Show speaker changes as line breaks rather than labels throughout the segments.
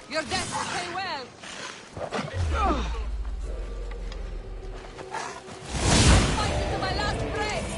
Your death will pay well. I'm fighting to my last breath.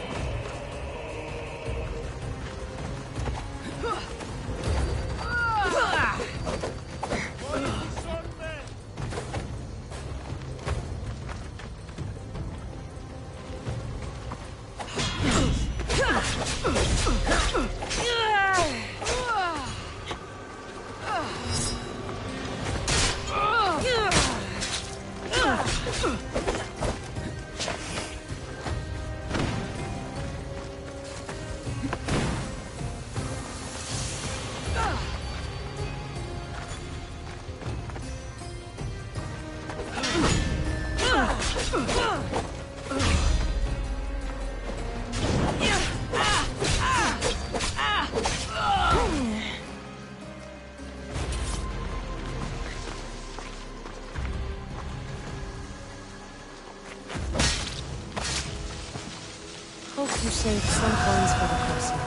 Hope you saved some coins for the crossing.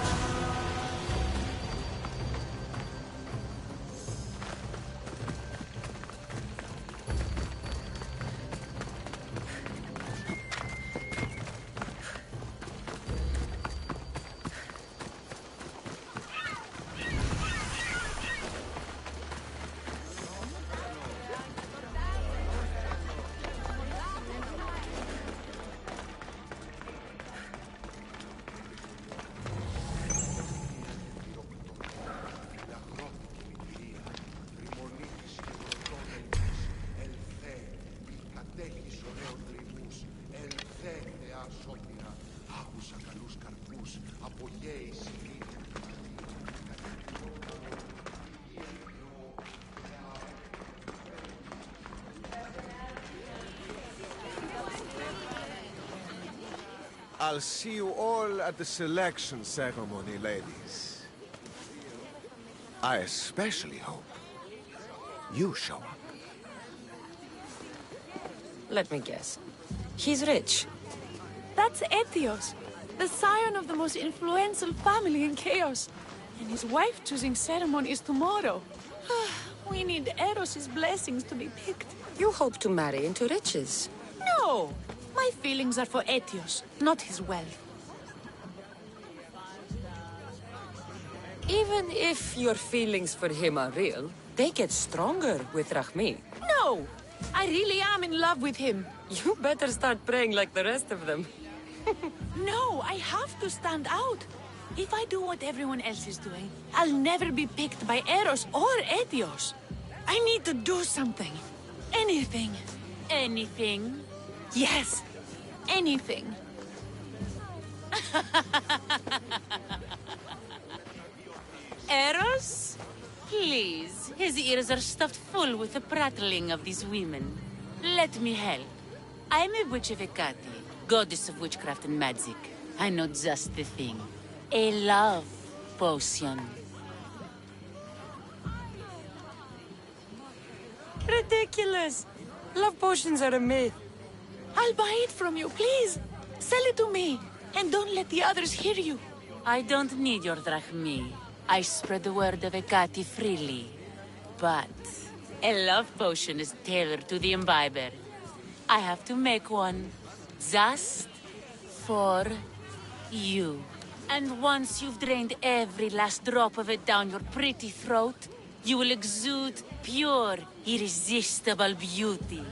I'll see you all at the selection ceremony, ladies. I especially hope you show up.
Let me guess. He's rich.
That's Etios, the scion of the most influential family in Chaos. And his wife-choosing ceremony is tomorrow. We need Eros's blessings to be picked.
You hope to marry into riches.
No! My feelings are for Etios, not his wealth.
Even if your feelings for him are real, they get stronger with Rahmi.
No! I really am in love with him.
You better start praying like the rest of them.
No, I have to stand out. If I do what everyone else is doing, I'll never be picked by Eros or Etios. I need to do something. Anything. Anything. Yes, anything.
Eros? Please, his ears are stuffed full with the prattling of these women. Let me help. I'm a witch of Hecate, goddess of witchcraft and magic. I know just the thing. A love potion.
Ridiculous! Love potions are a myth.
I'll buy it from you, please. Sell it to me. And don't let the others hear you.
I don't need your drachmi. I spread the word of Hecate freely. But a love potion is tailored to the imbiber. I have to make one just for You. And once you've drained every last drop of it down your pretty throat, you will exude pure, irresistible beauty.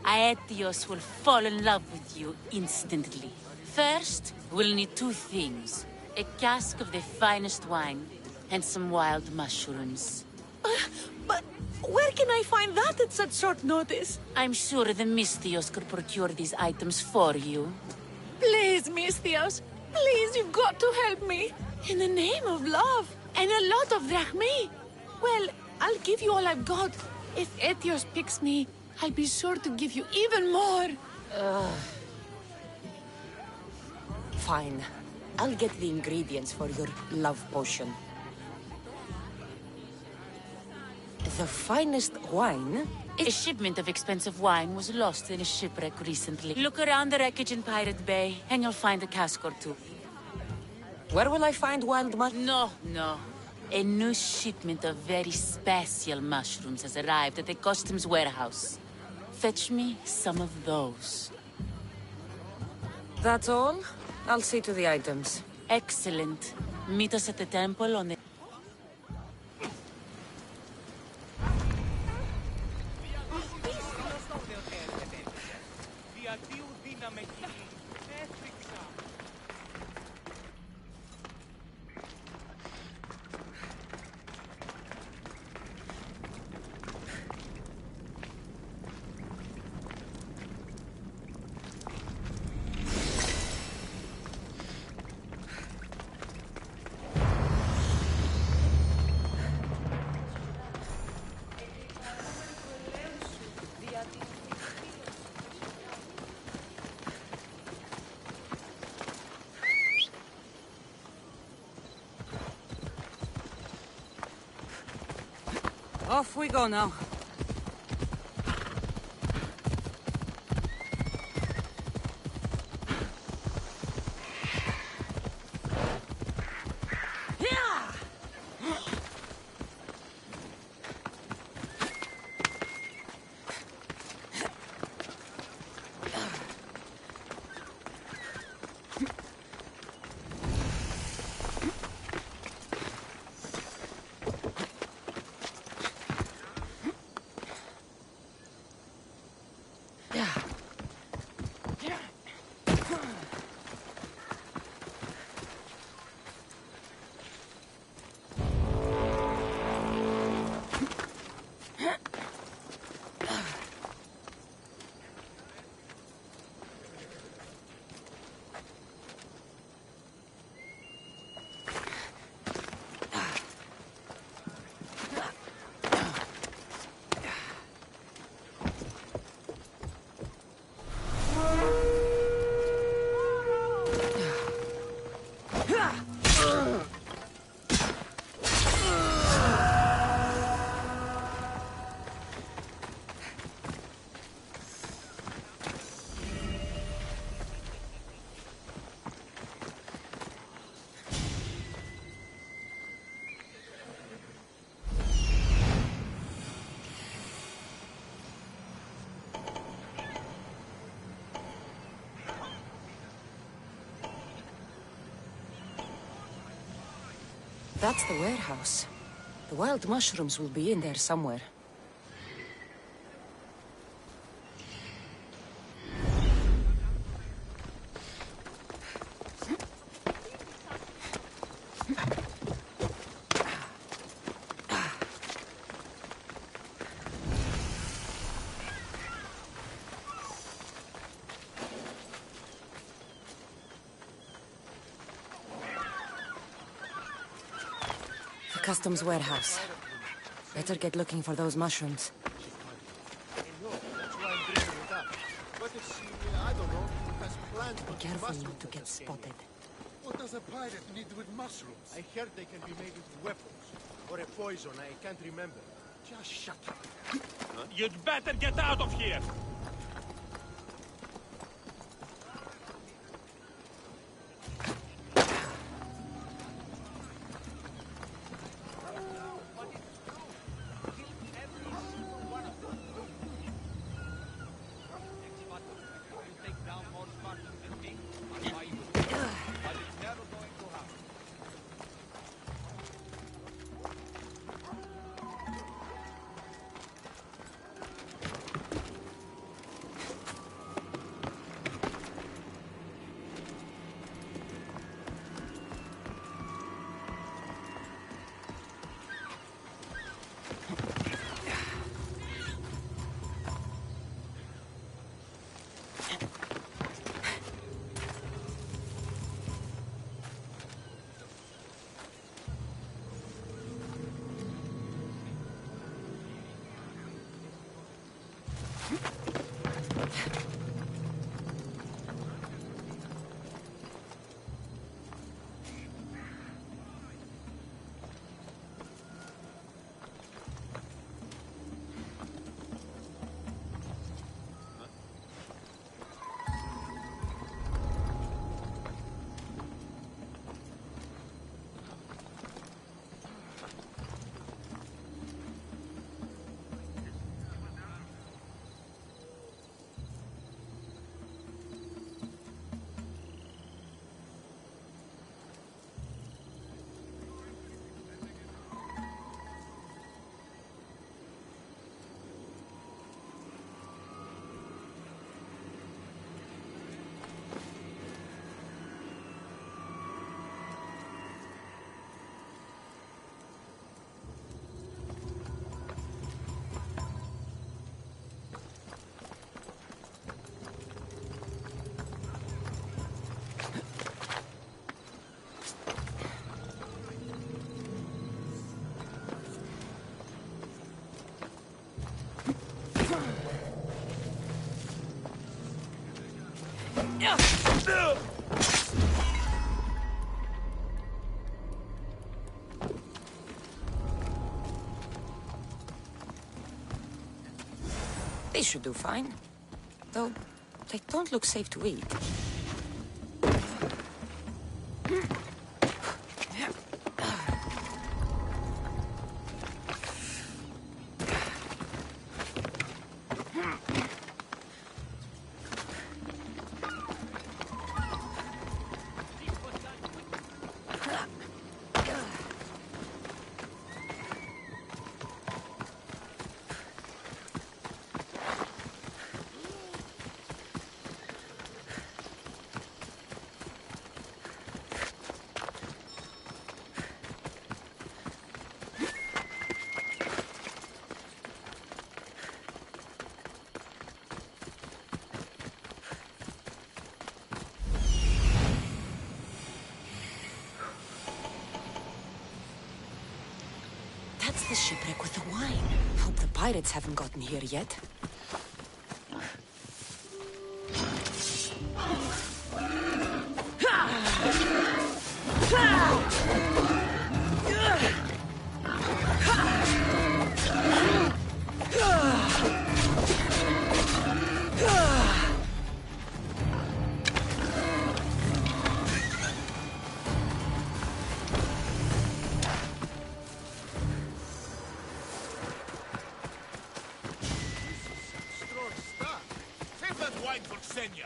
Aetios will fall in love with you instantly. First, we'll need two things. A cask of the finest wine, and some wild mushrooms.
But where can I find that at such short notice?
I'm sure the Mystios could procure these items for you.
Please, Mystios. Please, you've got to help me. In the name of love. And a lot of drachmae. Well, I'll give you all I've got. If Etios picks me, I'll be sure to give you even more.
Fine. I'll get the ingredients for your love potion. The finest wine?
A shipment of expensive wine was lost in a shipwreck recently. Look around the wreckage in Pirate Bay, and you'll find a cask or two.
Where will I find wild
No. A new shipment of very special mushrooms has arrived at the customs warehouse. Fetch me some of those.
That's all? I'll see to the items.
Excellent. Meet us at the temple on the...
Off we go now. That's the warehouse. The wild mushrooms will be in there somewhere. Customs warehouse. Better get looking for those mushrooms. Be careful not to get spotted.
What does a pirate need with mushrooms? I heard they can be made into weapons. Or a poison, I can't remember. Just shut up.
You'd better get out of here!
They should do fine. Though, they don't look safe to eat. That's the shipwreck with the wine. Hope the pirates haven't gotten here yet.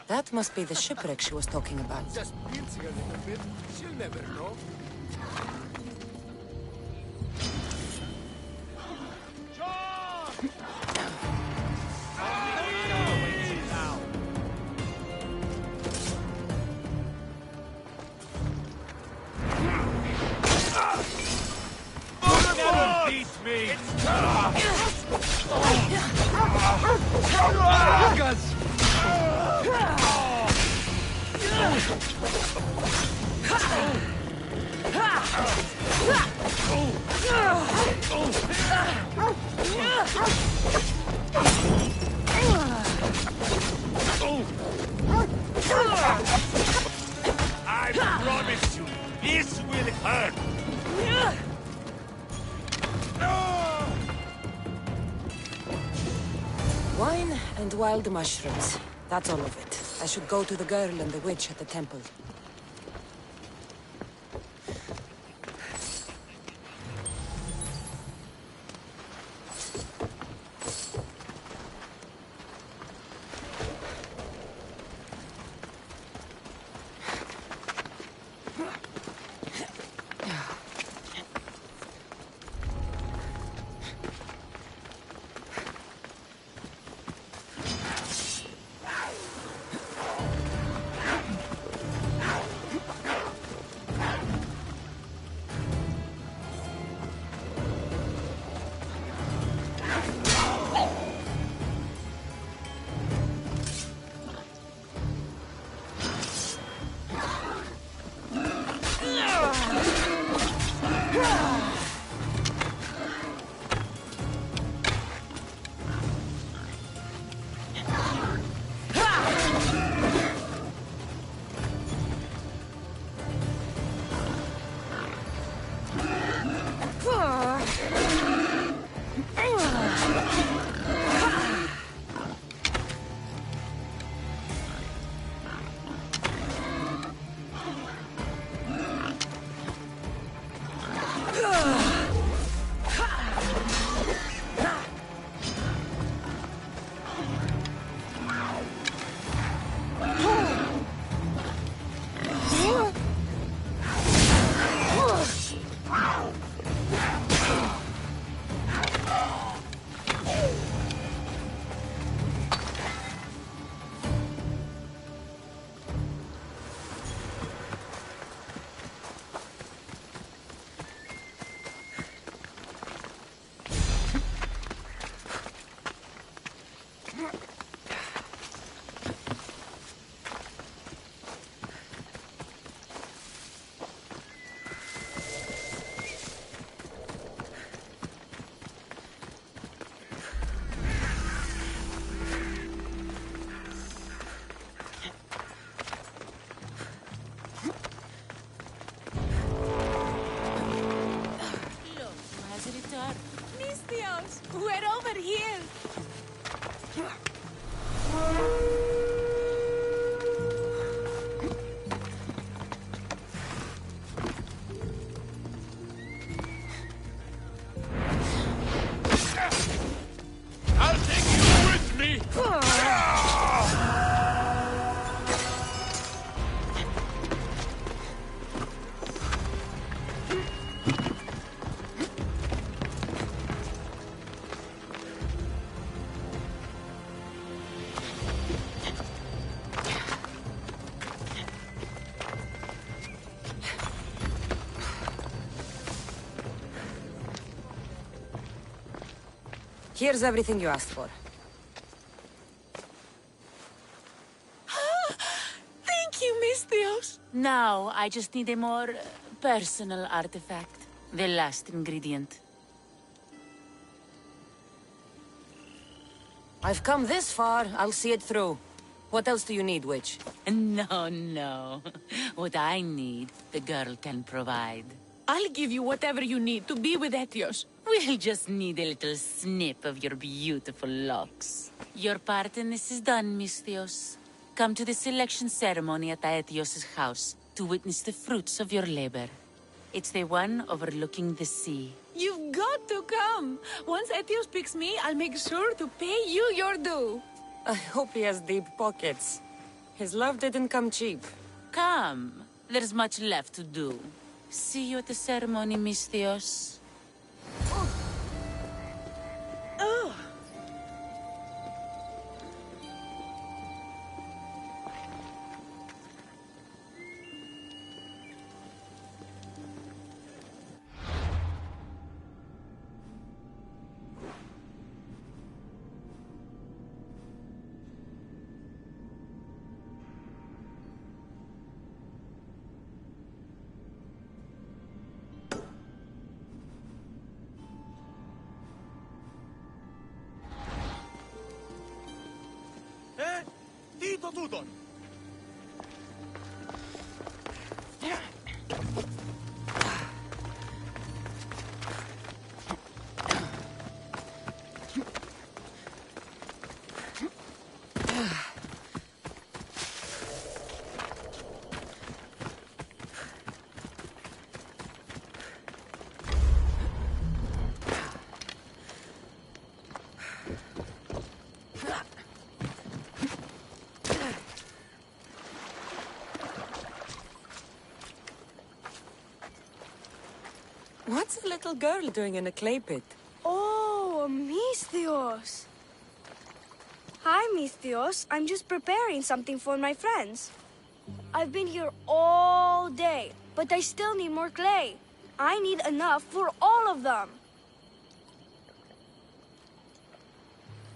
That must be the shipwreck she was talking about.
Just pinching a little bit. She'll never know.
I promise you, this will hurt.
Wine and wild mushrooms. That's all of it. I should go to the girl and the witch at the temple. Here's everything you asked for.
Thank you, Miss Theos.
Now, I just need a more personal artifact. The last ingredient.
I've come this far, I'll see it through. What else do you need, witch?
No, no. What I need, the girl can provide.
I'll give you whatever you need to be with Etios.
We'll just need a little snip of your beautiful locks. Your part in this is done, Miss Theos. Come to the selection ceremony at Aetios' house to witness the fruits of your labor. It's the one overlooking the sea.
You've got to come. Once Etios picks me, I'll make sure to pay you your due.
I hope he has deep pockets. His love didn't come cheap.
Come. There's much left to do. See you at the ceremony, Miss Theos.
Dito tudon!
What's a little girl doing in a clay pit?
Oh, Misthios. Hi, Misthios. I'm just preparing something for my friends. I've been here all day, but I still need more clay. I need enough for all of them.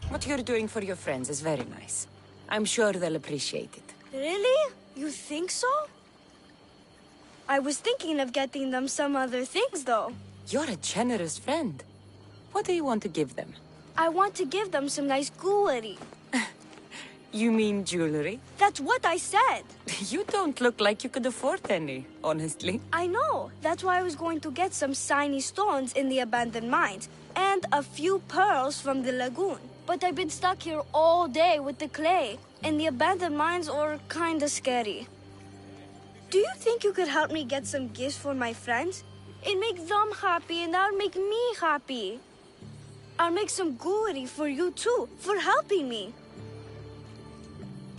What you're doing for your friends is very nice. I'm sure they'll appreciate it.
Really? You think so? I was thinking of getting them some other things, though.
You're a generous friend. What do you want to give them?
I want to give them some nice jewelry.
You mean jewelry?
That's what I said.
You don't look like you could afford any, honestly.
I know. That's why I was going to get some shiny stones in the abandoned mines and a few pearls from the lagoon. But I've been stuck here all day with the clay, and the abandoned mines are kinda scary. Do you think you could help me get some gifts for my friends? It makes them happy and that'll make me happy. I'll make some jewelry for you too, for helping me.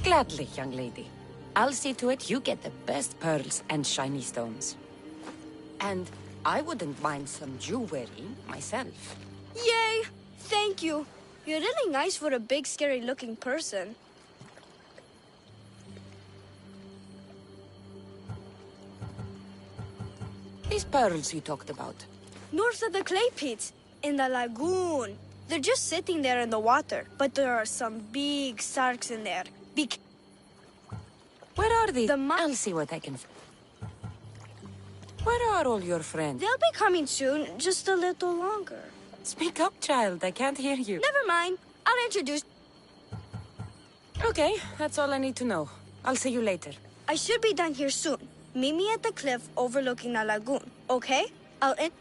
Gladly, young lady. I'll see to it you get the best pearls and shiny stones. And I wouldn't mind some jewelry myself.
Yay! Thank you. You're really nice for a big, scary-looking person.
These pearls you talked about.
North of the clay pits, in the lagoon. They're just sitting there in the water, but there are some big sharks in there. Big.
Where are they?
The
I'll see what I can... Where are all your friends?
They'll be coming soon, just a little longer.
Speak up, child. I can't hear you.
Never mind. I'll introduce...
Okay, that's all I need to know. I'll see you later.
I should be done here soon. Meet me at the cliff overlooking the lagoon, okay? I'll in...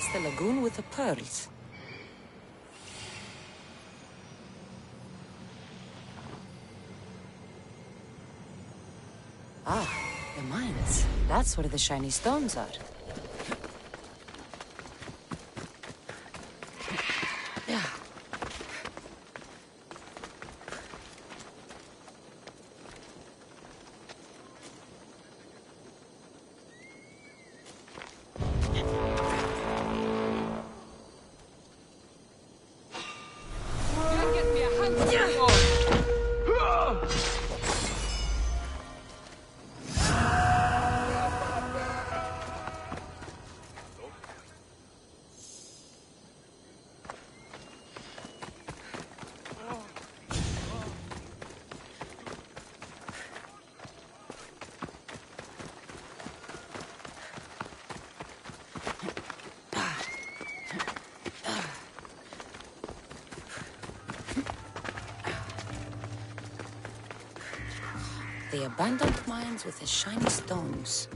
It's the lagoon with the pearls. Ah, the mines. That's where the shiny stones are. Yeah.
You'll get me a hundred more.
The abandoned mines with the shiny stones.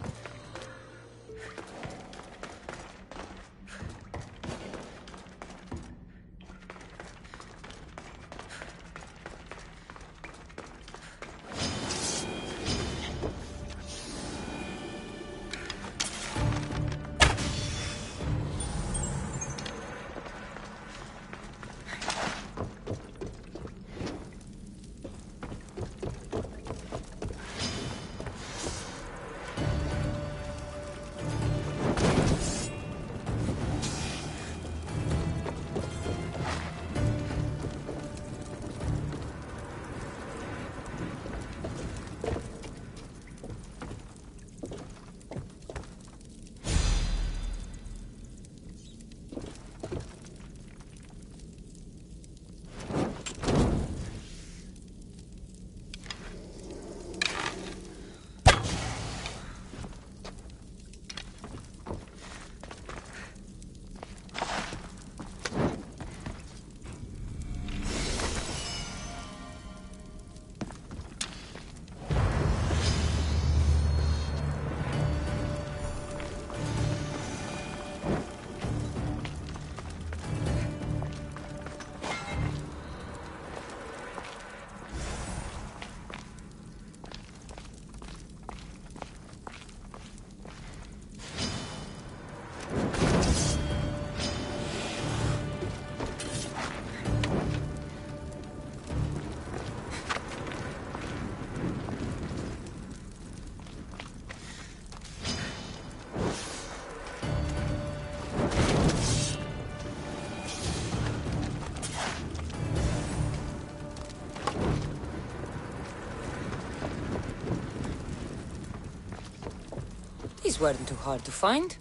These weren't too hard to find.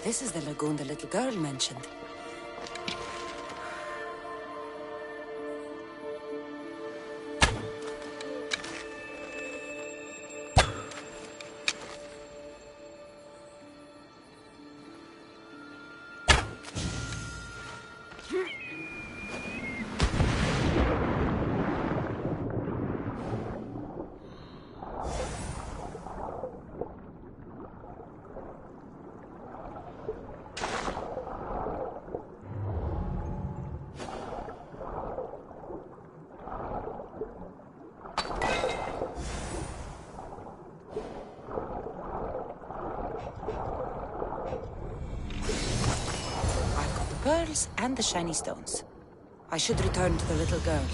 This is the lagoon the little girl mentioned. pearls and the shiny stones. I should return to the little girl.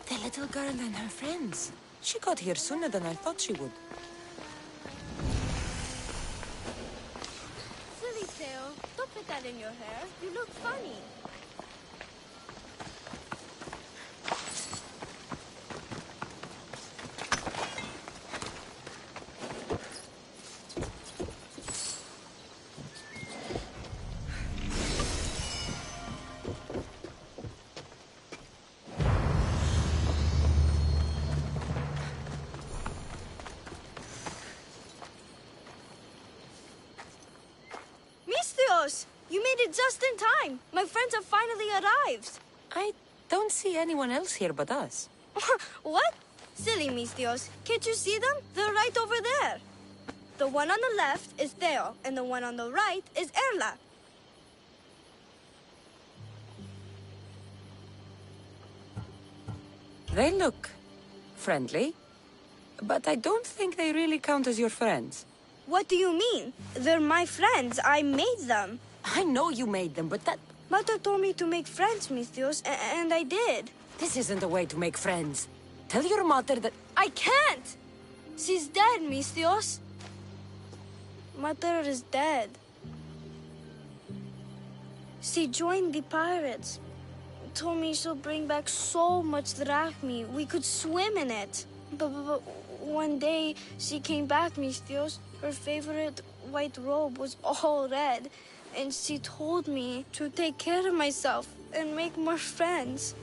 The little girl and her friends. She got here sooner than I thought she would.
Silly Theo, don't put that in your hair. You look funny. Mistios, you made it just in time. My friends have finally arrived.
I don't see anyone else here but us.
What? Silly Mistios. Can't you see them? They're right over there. The one on the left is Theo, and the one on the right is Erla.
They look friendly, but I don't think they really count as your friends.
What do you mean? They're my friends. I made them.
I know you made them, but that...
Mother told me to make friends, Mistios, and I did.
This isn't the way to make friends. Tell your mother that...
I can't! She's dead, Mistios. Mother is dead. She joined the pirates. Told me she'll bring back so much drachmi. We could swim in it. But one day, she came back, Mistios. Her favorite white robe was all red. And she told me to take care of myself and make more friends.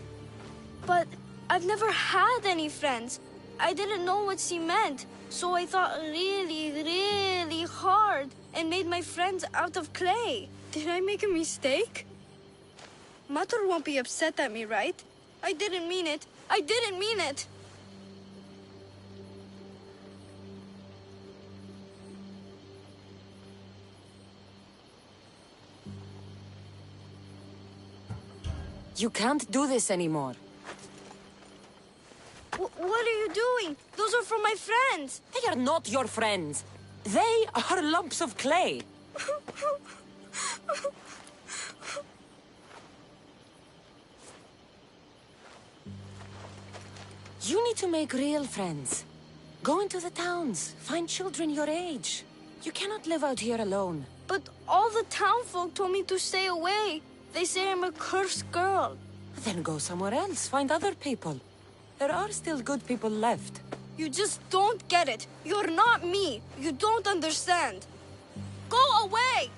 But I've never had any friends. I didn't know what she meant. So I thought really, really hard and made my friends out of clay. Did I make a mistake? Mother won't be upset at me, right? I didn't mean it. I didn't mean it.
You can't do this anymore.
What are you doing? Those are from my friends.
They are not your friends. They are lumps of clay. You need to make real friends. Go into the towns. Find children your age. You cannot live out here alone.
But all the townfolk told me to stay away. They say I'm a cursed girl.
Then go somewhere else. Find other people. There are still good people left.
You just don't get it. You're not me. You don't understand. Go away!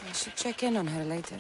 I should check in on her later.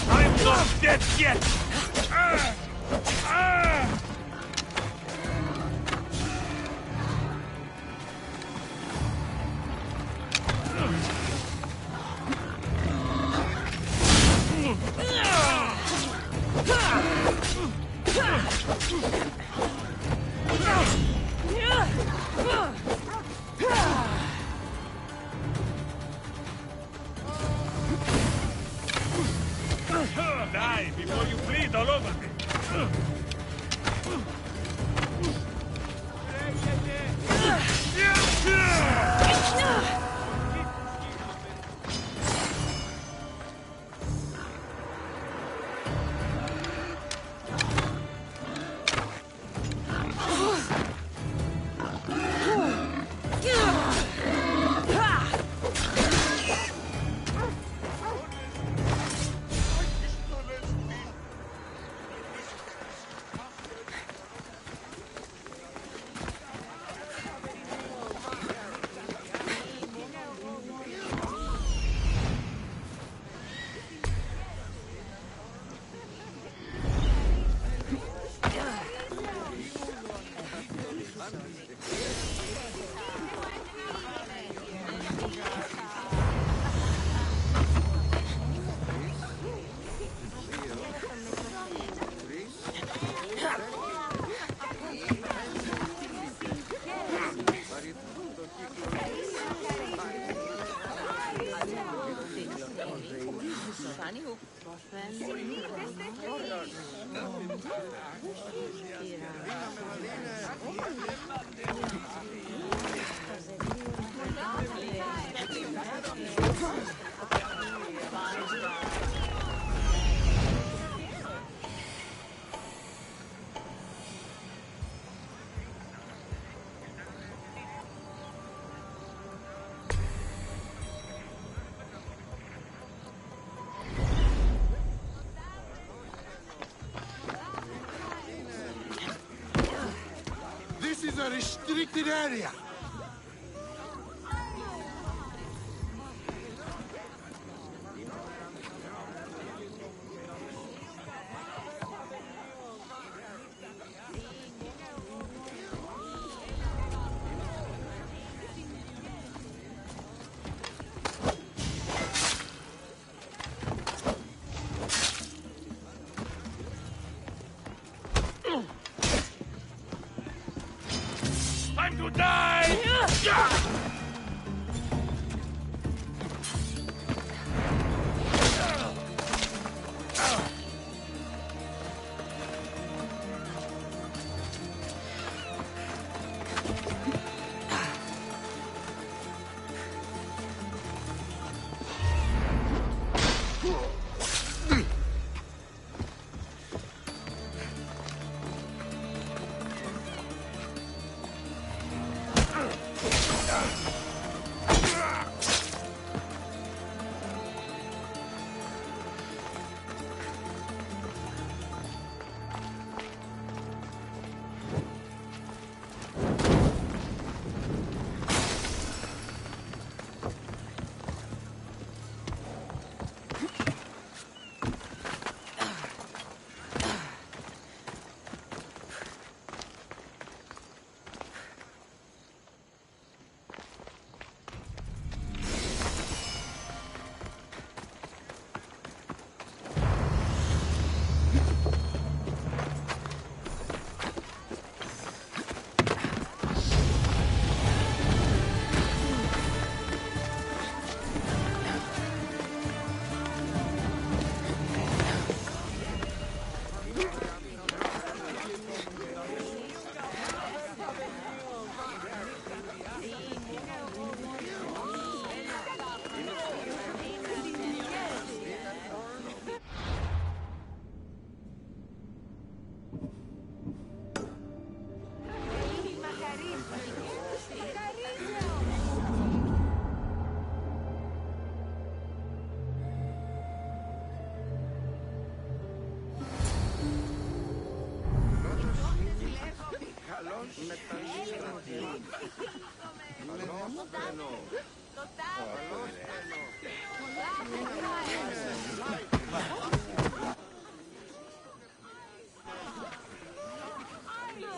I'm not dead yet! Die before you bleed all over me!
This is a restricted area.
Time to die!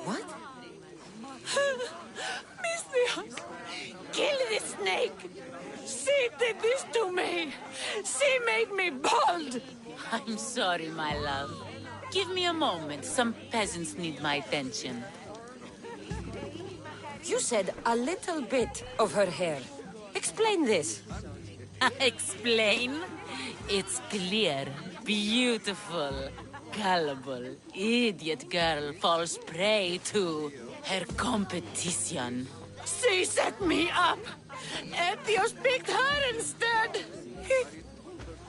What?
Misthios! Kill the snake! She did this to me! She made me bald!
I'm sorry, my love. Give me a moment. Some peasants need my attention.
You said a little bit of her hair. Explain this.
Explain? It's clear, beautiful, gullible, idiot girl falls prey to her competition.
She set me up! Ethios picked her instead!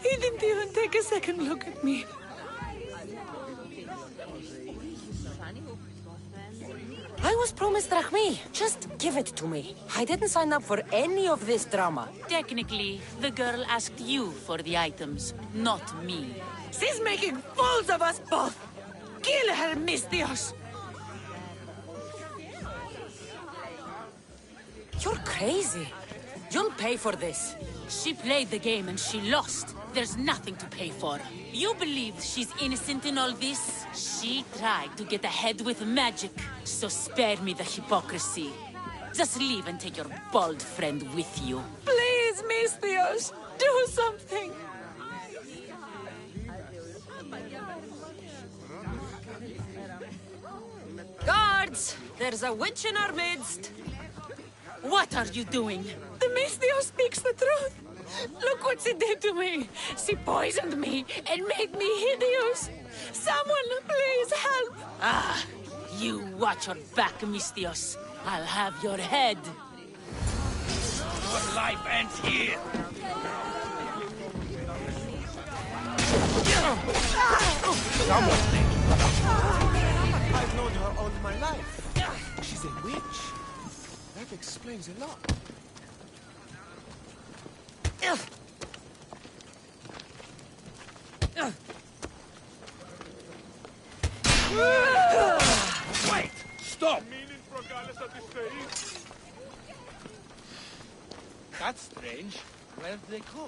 He didn't even take a second look at me.
I was promised Drachmi. Just give it to me. I didn't sign up for any of this drama.
Technically, the girl asked you for the items, not me.
She's making fools of us both! Kill her, Misthios!
You're crazy. You'll pay for this.
She played the game and she lost. There's nothing to pay for. You believe she's innocent in all this? She tried to get ahead with magic, so spare me the hypocrisy. Just leave and take your bald friend with you.
Please, Misthios, do something!
Guards! There's a witch in our midst.
What are you doing?
The Misthios speaks the truth! Look what she did to me! She poisoned me and made me hideous! Someone, please help!
Ah, you watch your back, Misthios. I'll have your head.
Your life ends here!
I've known her all my life. She's a witch. That explains a lot.
Wait! Stop! That's strange. Where did they go?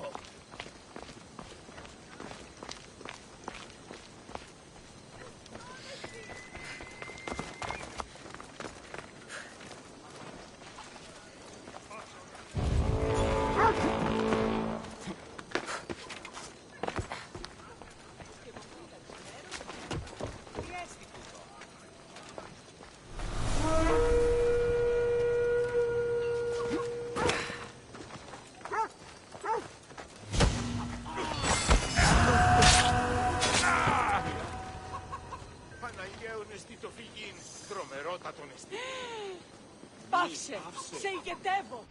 Πάψε! Σε ηγετεύω!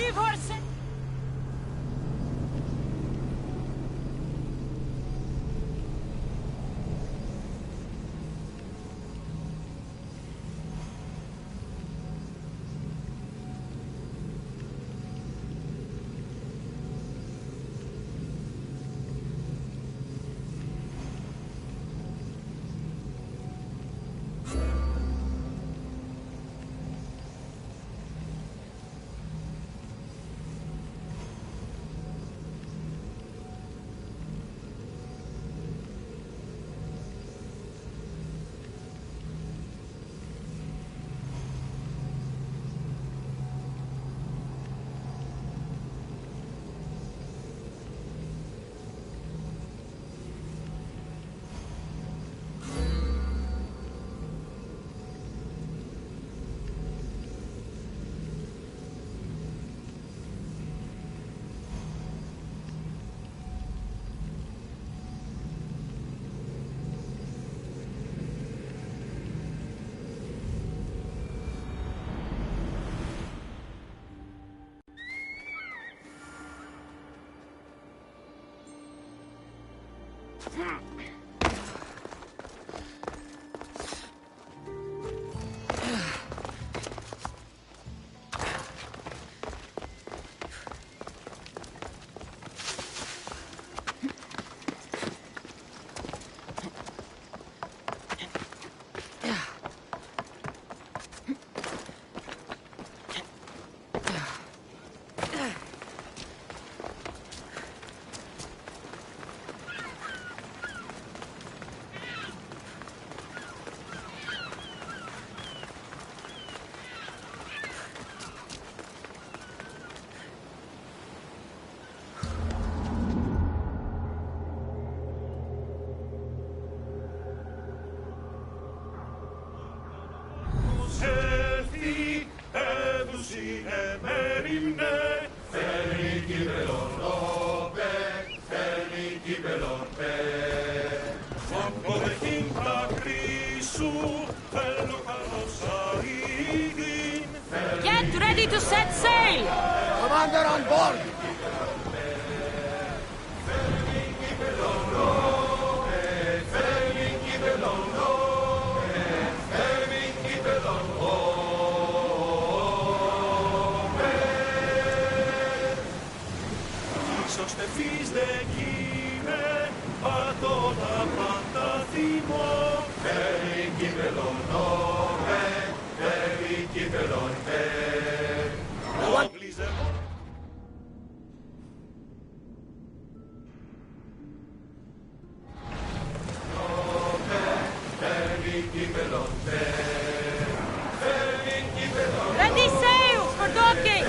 Leave horse.
Get ready to set sail!
Commander on board!
Ready sails for docking!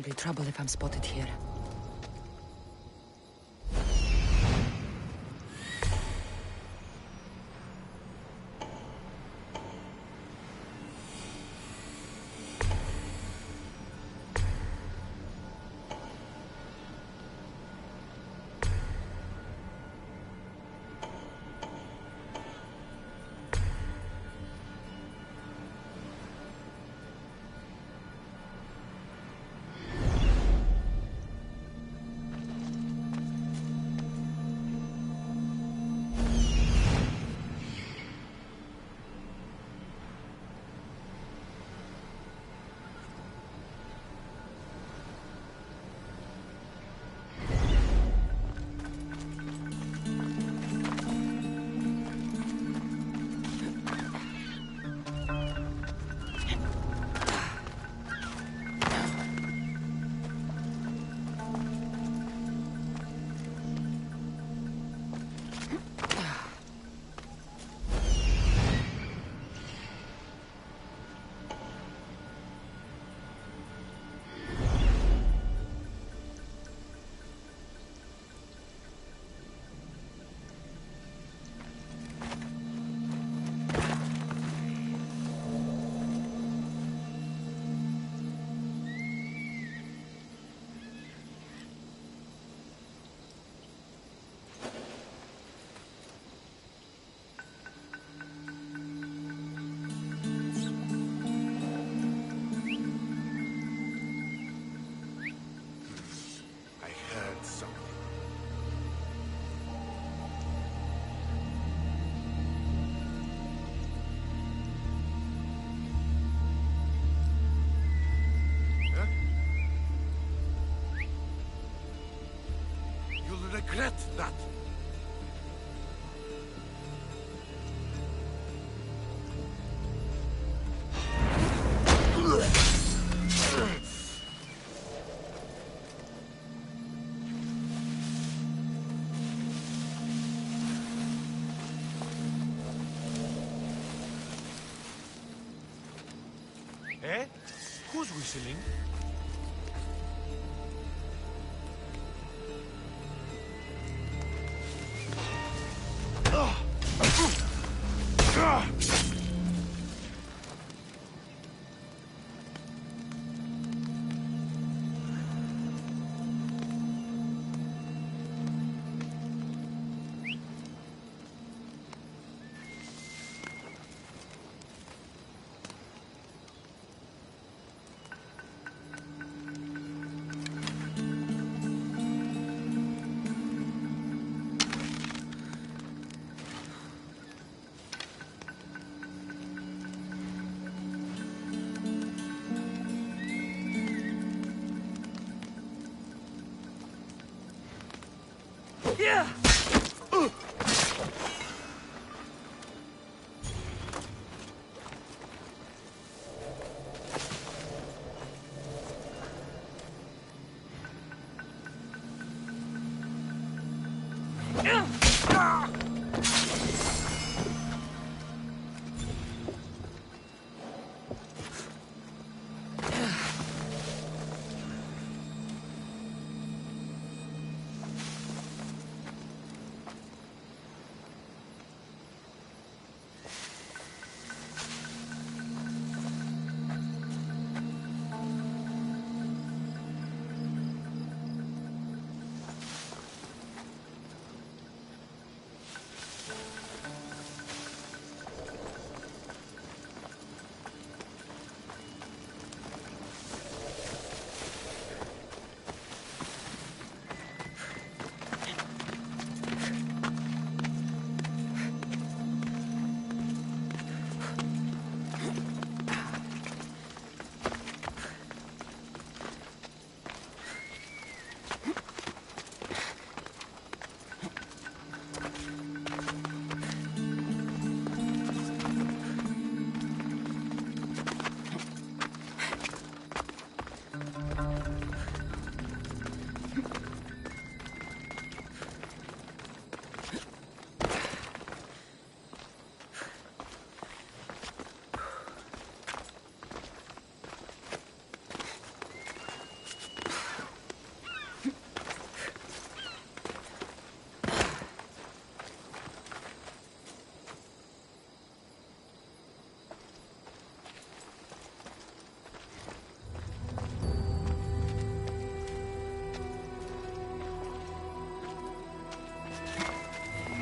be trouble if I'm spotted here.
Regret that.
Eh? Who's whistling?
Yeah!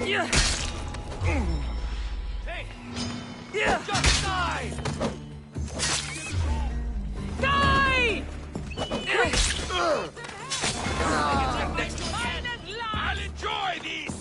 Hey! Just die!
Die!
I'll enjoy this!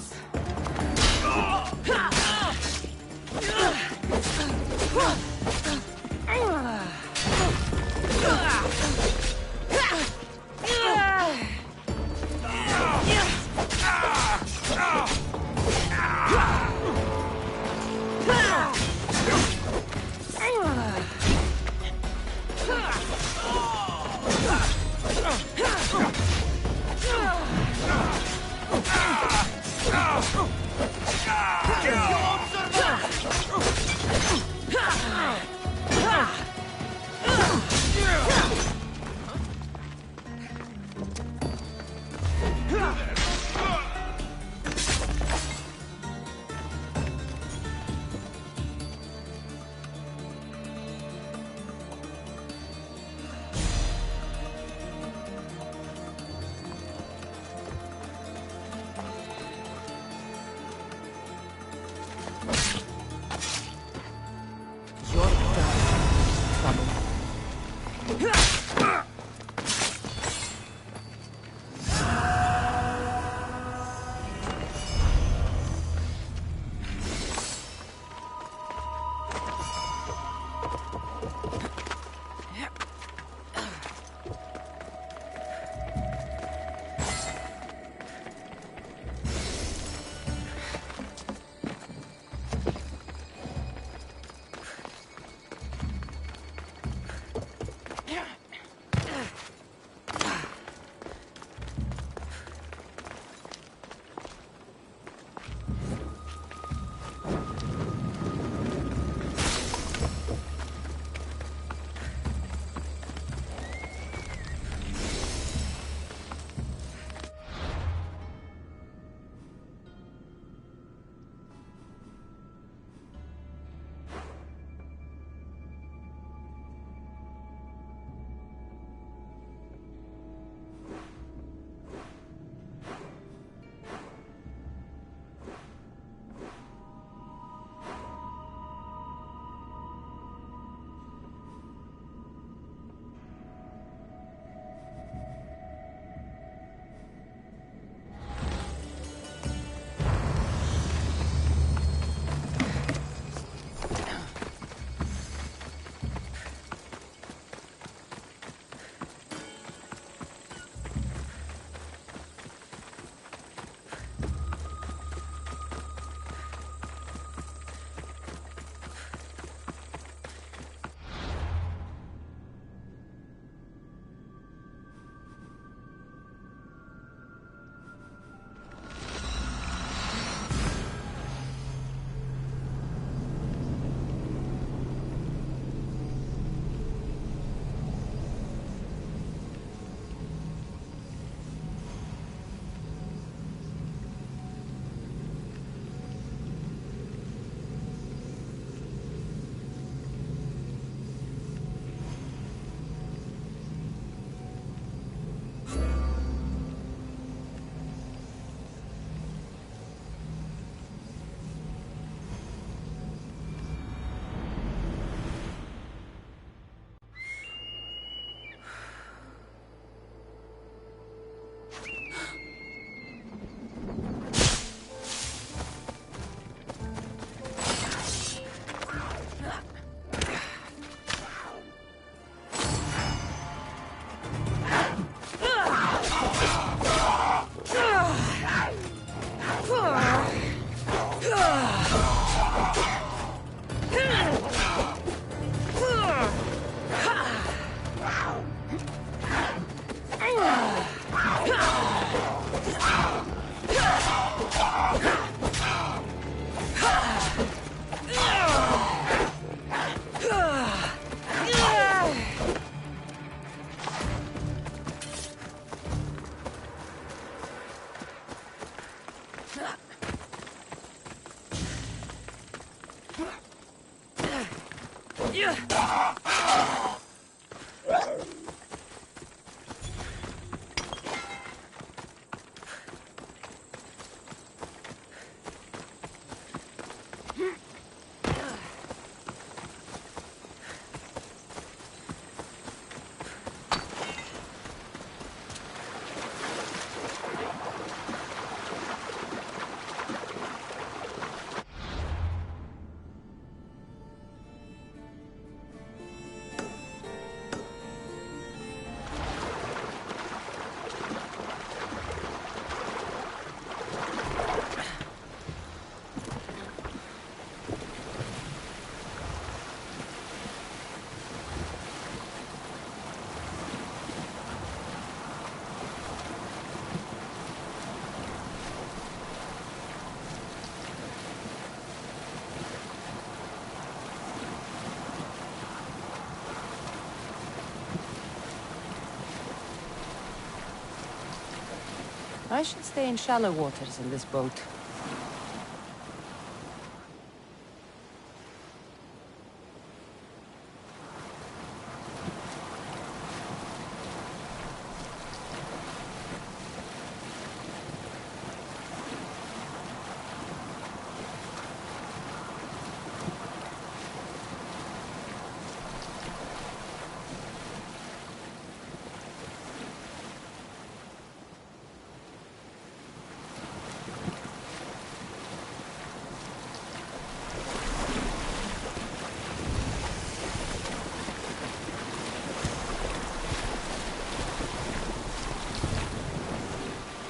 I should stay in shallow waters in this boat.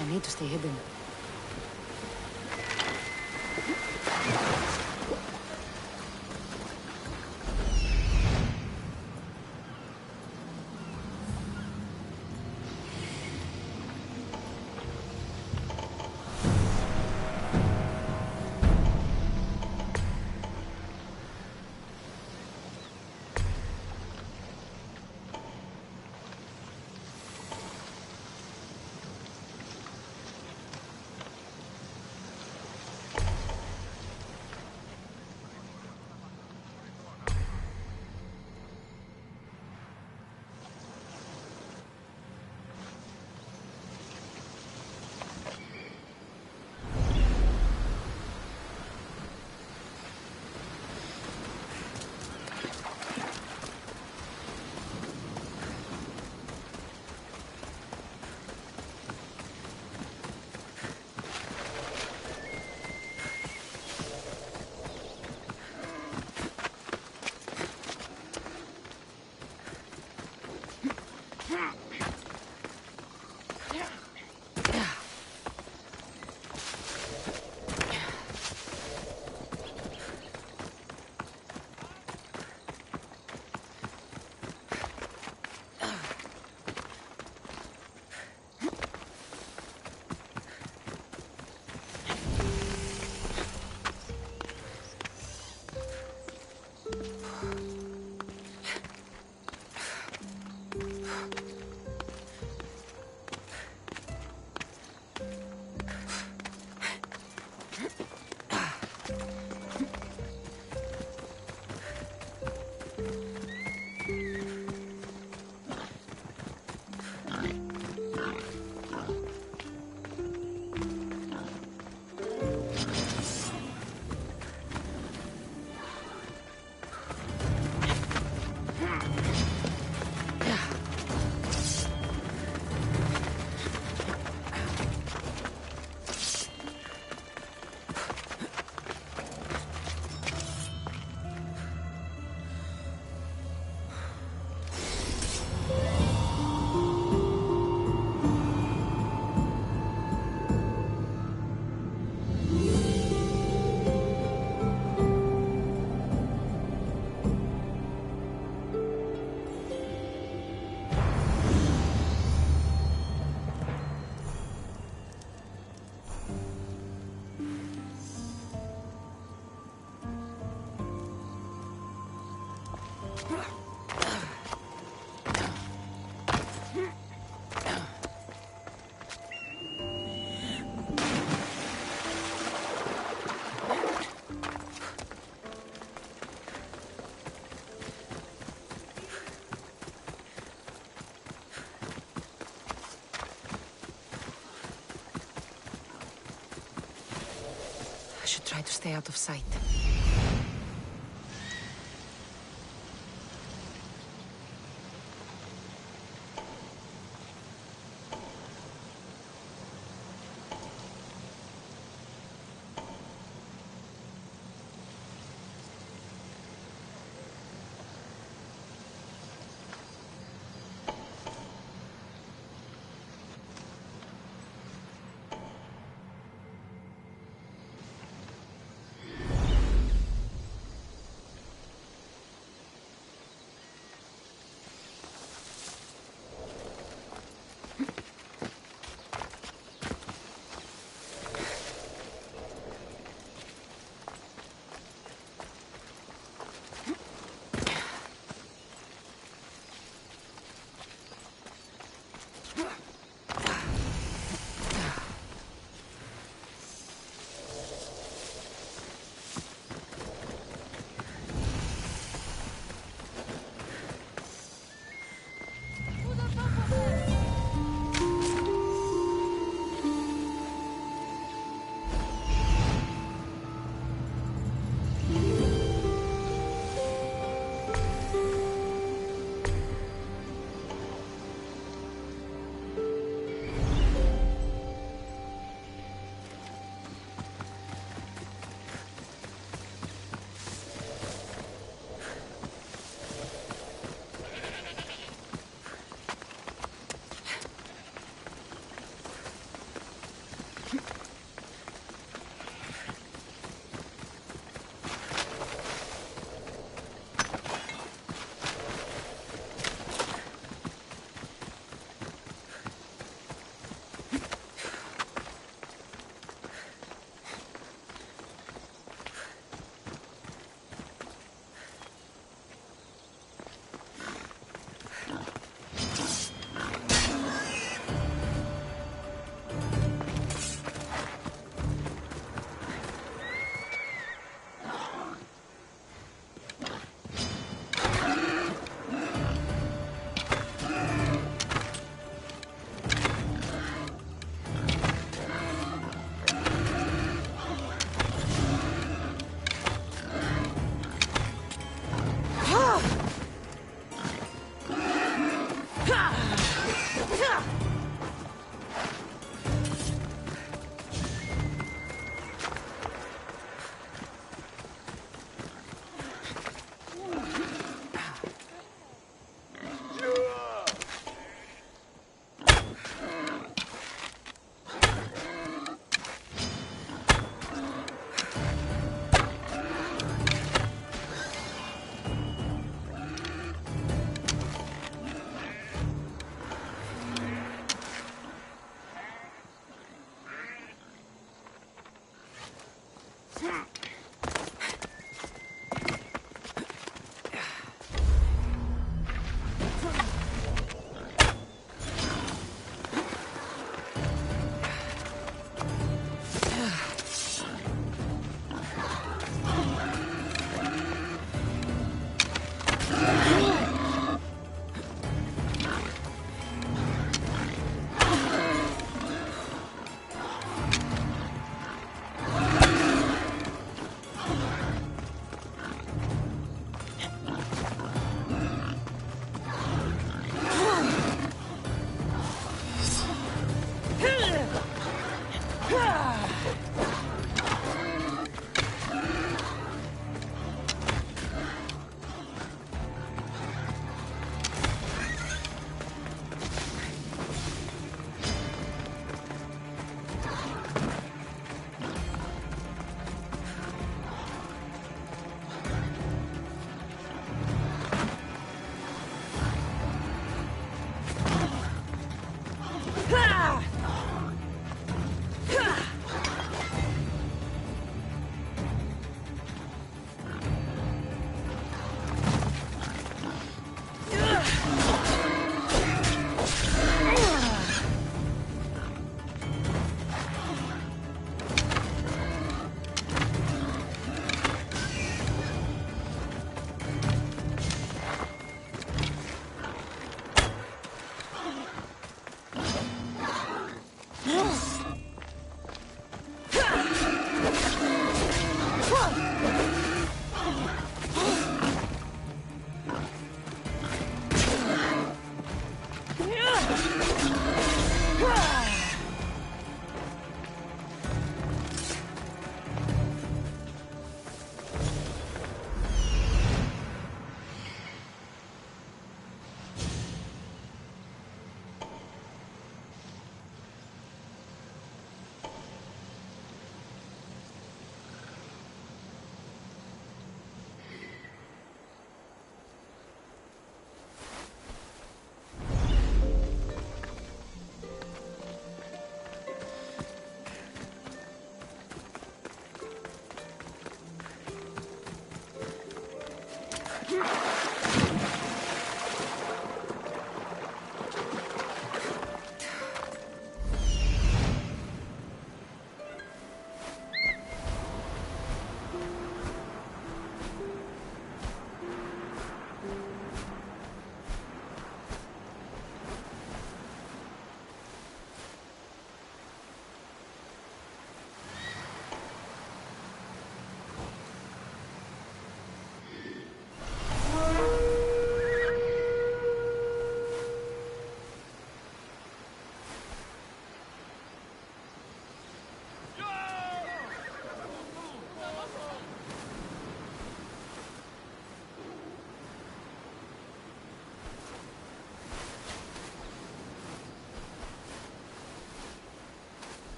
I need to stay hidden. I should try to stay out of sight.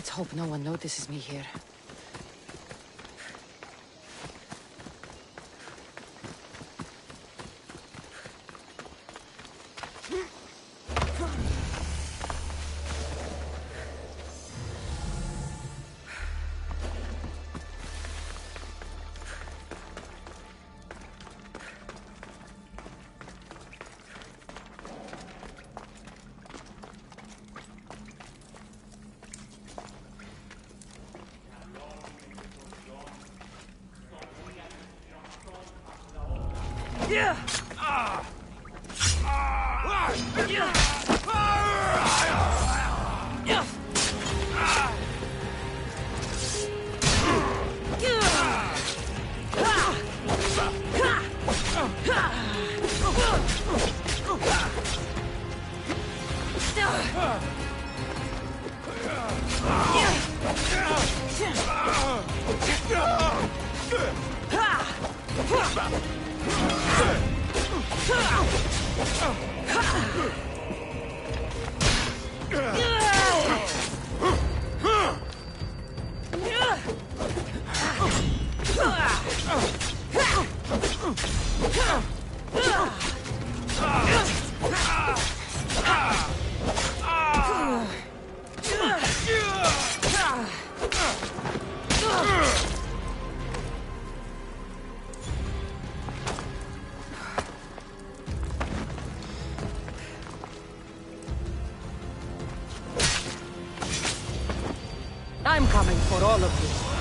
Let's hope no one notices me here. I'm coming for all of you.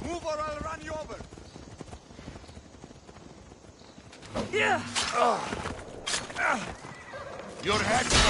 Move or I'll run you over!
Your head!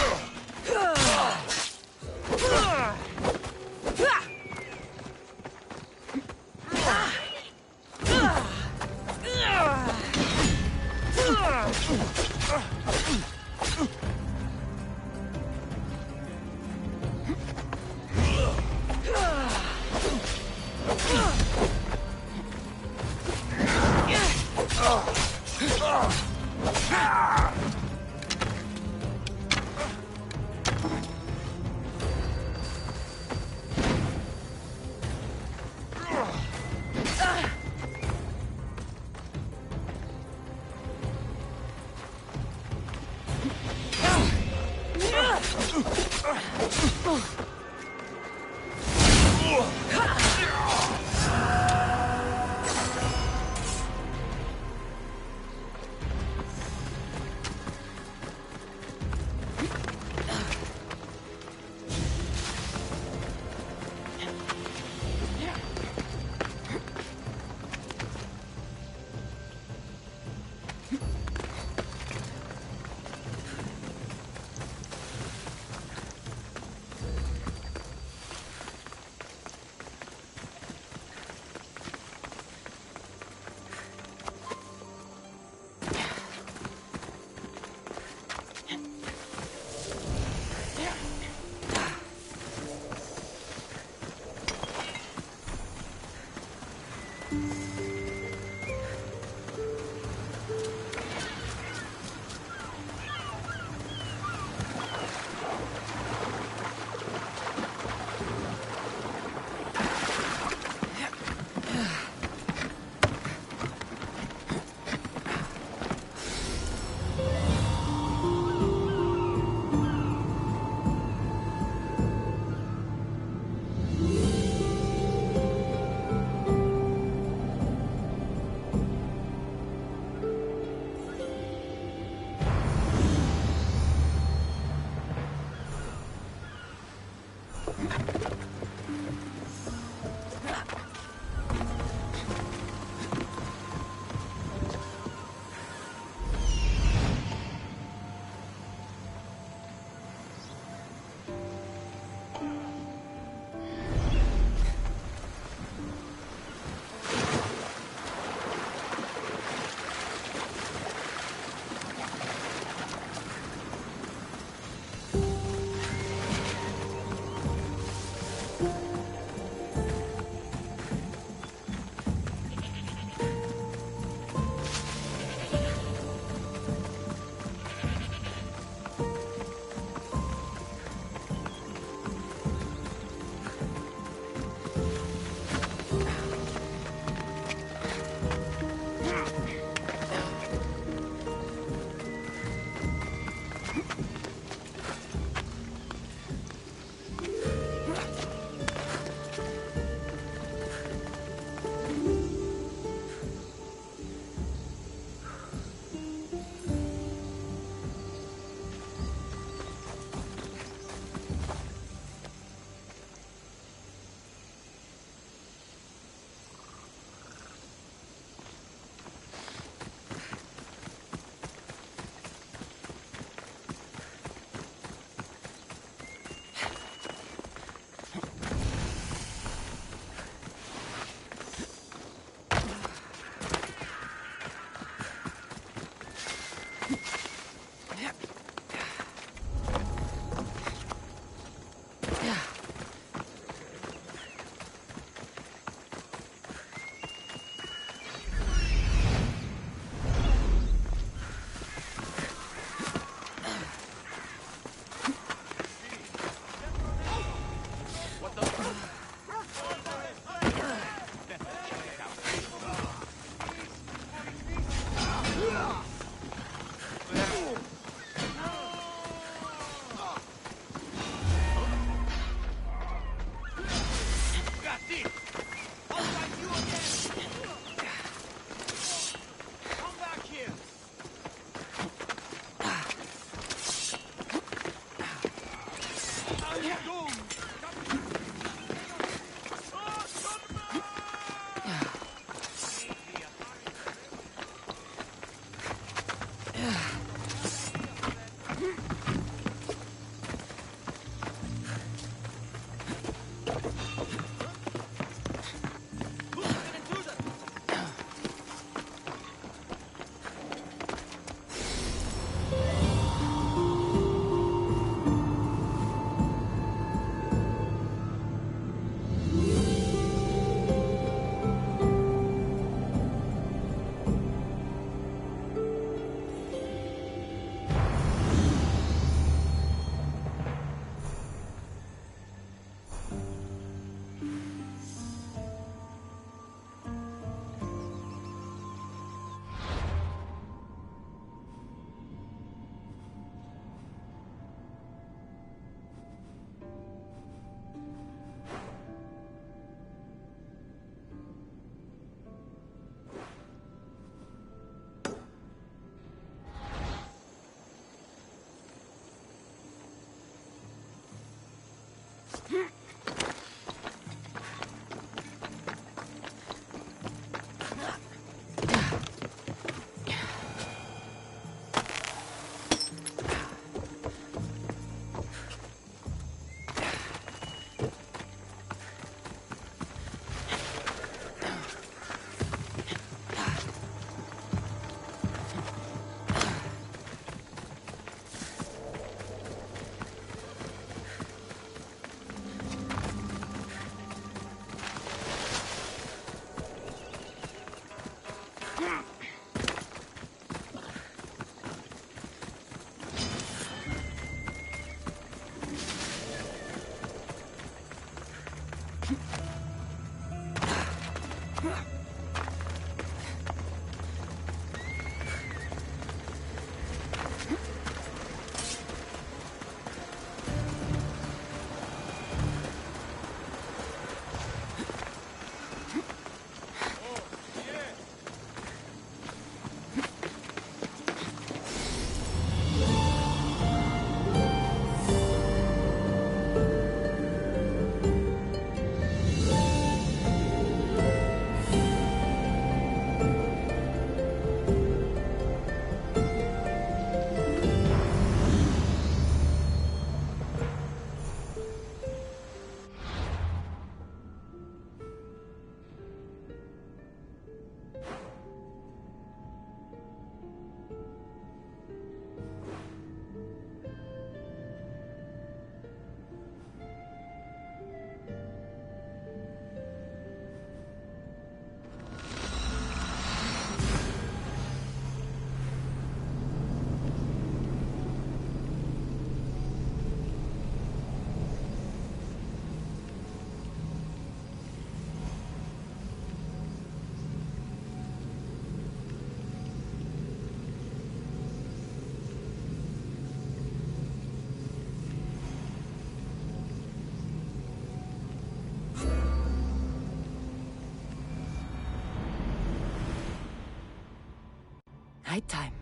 Nighttime.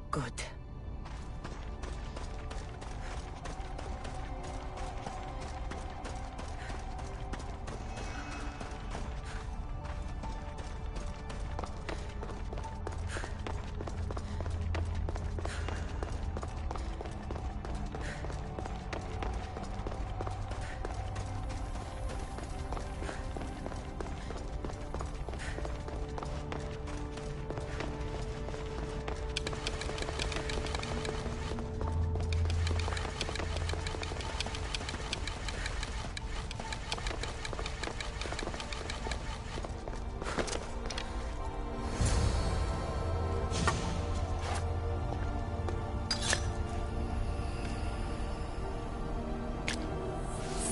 Good.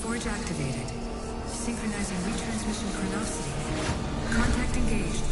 Forge activated. Synchronizing retransmission chronicity. Contact engaged.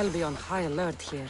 They'll be on high alert here.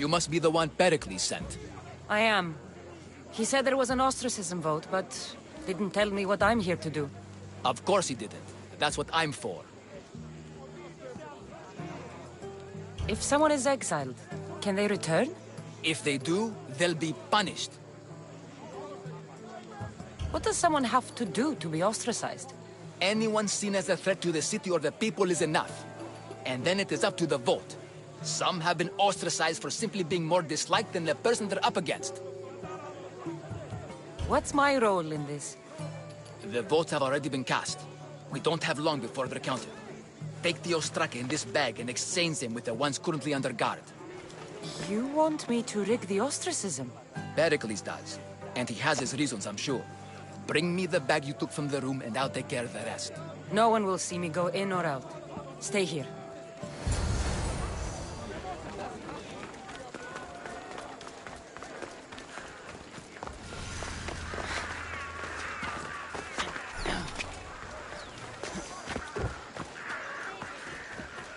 You must be the one Pericles sent.
I am. He said there was an ostracism vote, but didn't tell me what I'm here to do.
Of course he didn't. That's what I'm for.
If someone is exiled, can they return?
If they do, they'll be punished.
What does someone have to do to be ostracized?
Anyone seen as a threat to the city or the people is enough. And then it is up to the vote. Some have been ostracized for simply being more disliked than the person they're up against.
What's my role in this?
The votes have already been cast. We don't have long before they're counted. Take the Ostraka in this bag and exchange them with the ones currently under guard.
You want me to rig the ostracism?
Pericles does. And he has his reasons, I'm sure. Bring me the bag you took from the room and I'll take care of the rest.
No one will see me go in or out. Stay here.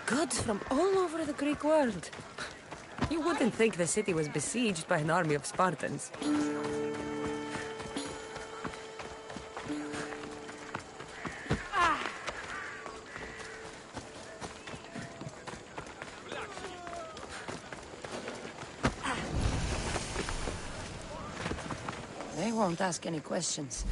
Goods from all over the Greek world. You wouldn't think the city was besieged by an army of Spartans. They won't ask any questions.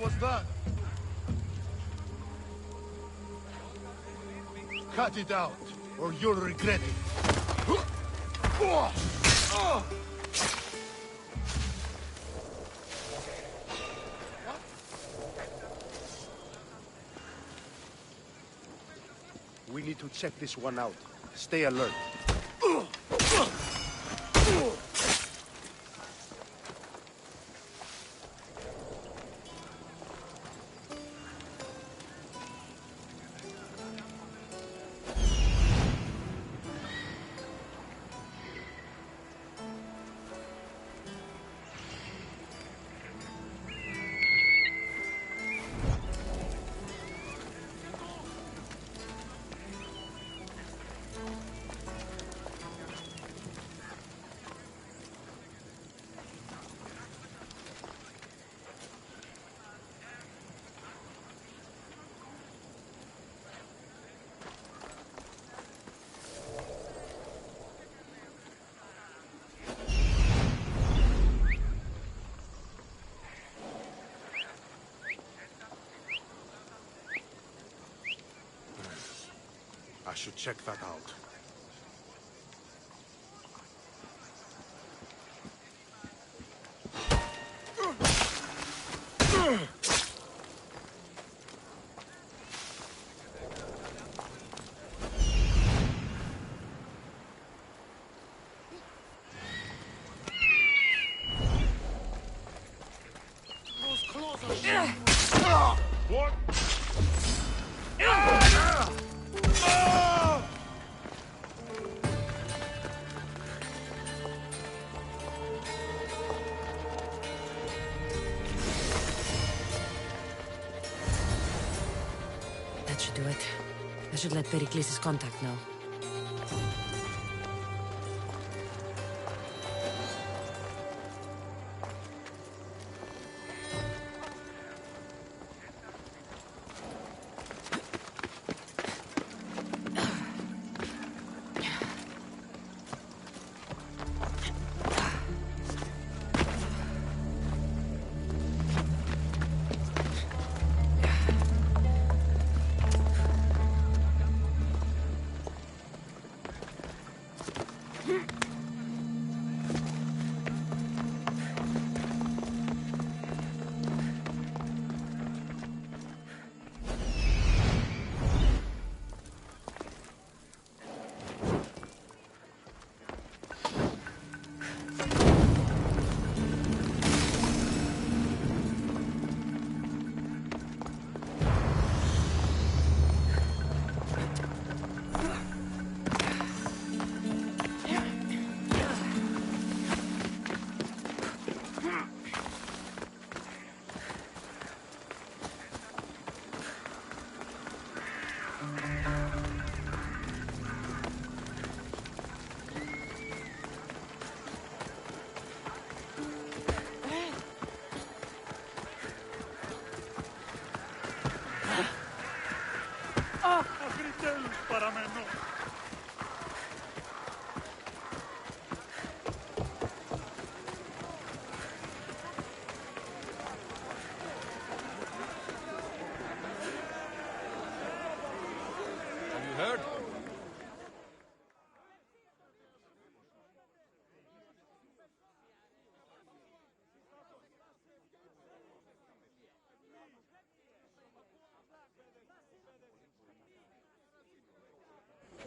was that? Cut it out, or you'll regret it.
We need to check this one out. Stay alert. I should check that out.
What?
That should do it. I should let Pericles' contact know.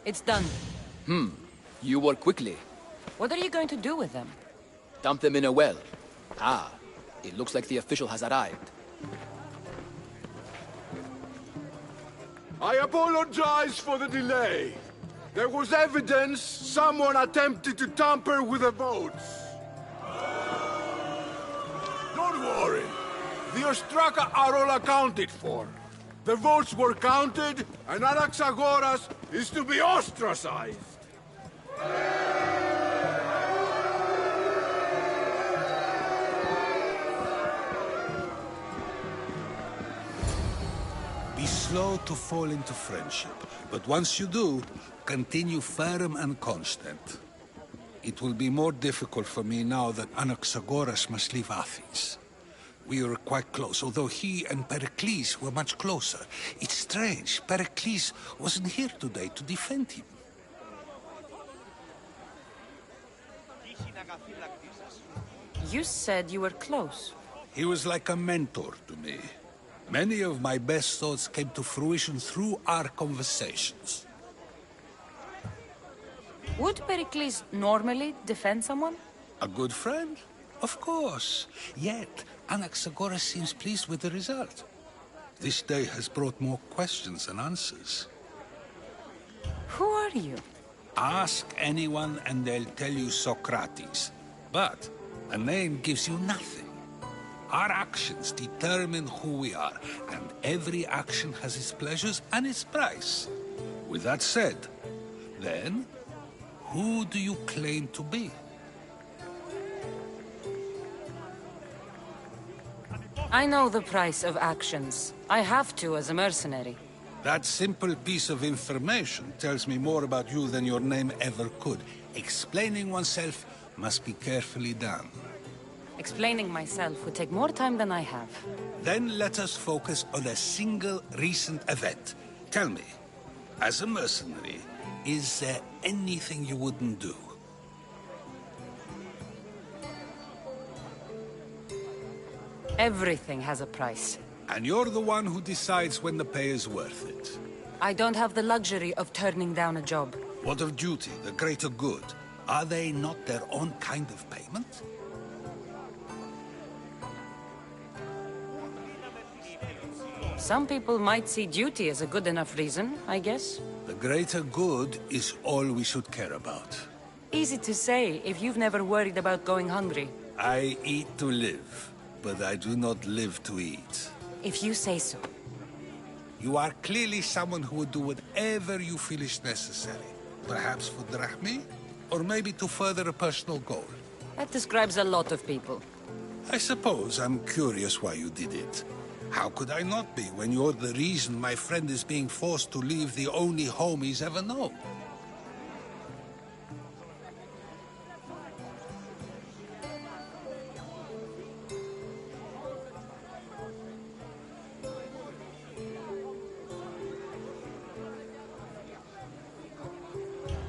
It's done.
You work quickly.
What are you going to do with them?
Dump them in a well. Ah, it looks like the official has arrived.
I apologize for the delay. There was evidence someone attempted to tamper with the votes. Don't worry. The Ostraka are all accounted for. The votes were counted, and Anaxagoras is to be ostracized.
Be slow to fall into friendship, but once you do, continue firm and constant. It will be more difficult for me now that Anaxagoras must leave Athens. We were quite close, although he and Pericles were much closer. It's strange, Pericles wasn't here today to defend him.
You said you were close.
He was like a mentor to me. Many of my best thoughts came to fruition through our conversations.
Would Pericles normally defend someone?
A good friend? Of course. Yet, Anaxagoras seems pleased with the result. This day has brought more questions than answers.
Who are you?
Ask anyone and they'll tell you Socrates. But a name gives you nothing. Our actions determine who we are, and every action has its pleasures and its price. With that said, then, who do you claim to be?
I know the price of actions. I have to as a mercenary.
That simple piece of information tells me more about you than your name ever could. Explaining oneself must be carefully done.
Explaining myself would take more time than I have.
Then let us focus on a single recent event. Tell me, as a mercenary, is there anything you wouldn't do?
Everything has a price.
And you're the one who decides when the pay is worth it.
I don't have the luxury of turning down a job.
What of duty, the greater good? Are they not their own kind of payment?
Some people might see duty as a good enough reason, I guess.
The greater good is all we should care about.
Easy to say if you've never worried about going hungry.
I eat to live, but I do not live to eat.
If you say so.
You are clearly someone who would do whatever you feel is necessary. Perhaps for drachmi, or maybe to further a personal goal.
That describes a lot of people.
I suppose I'm curious why you did it. How could I not be when you're the reason my friend is being forced to leave the only home he's ever known?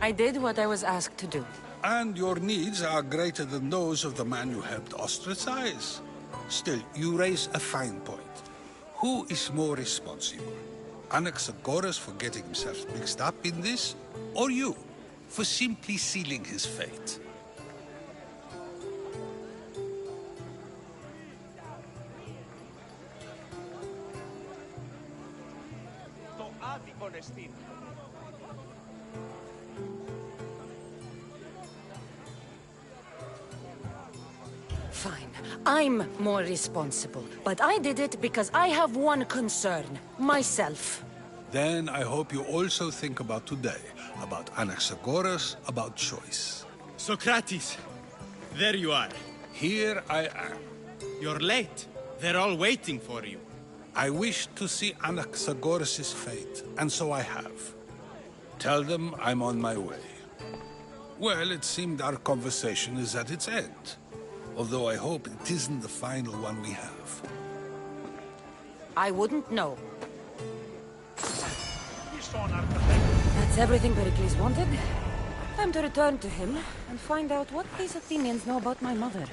I did what I was asked to do.
And your needs are greater than those of the man you helped ostracize. Still, you raise a fine point. Who is more responsible? Anaxagoras for getting himself mixed up in this, or you, for simply sealing his fate?
Fine. I'm more responsible. But I did it because I have one concern. Myself.
Then I hope you also think about today. About Anaxagoras, about choice.
Socrates! There you are.
Here I am.
You're late. They're all waiting for you.
I wish to see Anaxagoras' fate, and so I have. Tell them I'm on my way. Well, it seemed our conversation is at its end. Although I hope it isn't the final one we have.
I wouldn't know. That's everything Pericles wanted. Time to return to him and find out what these Athenians know about my mother.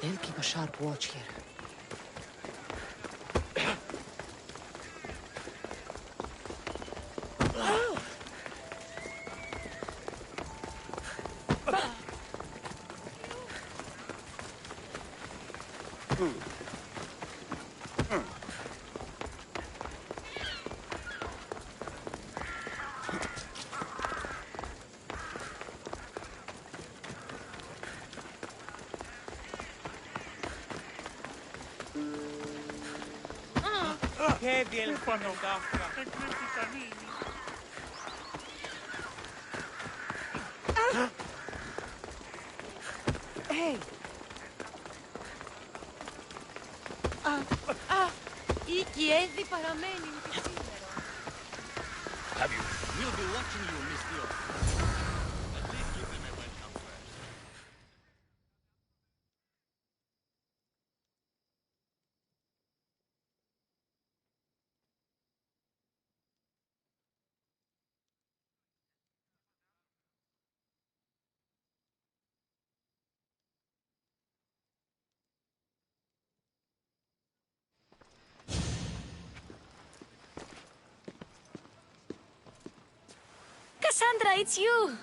They'll keep a sharp watch here.
Che vi fanno gaffra?
Hey!
Η Κιέδη παραμένει σήμερα.
Have you? We'll be watching you, Miss Dio. At least give them a welcome first.
Cassandra, it's you!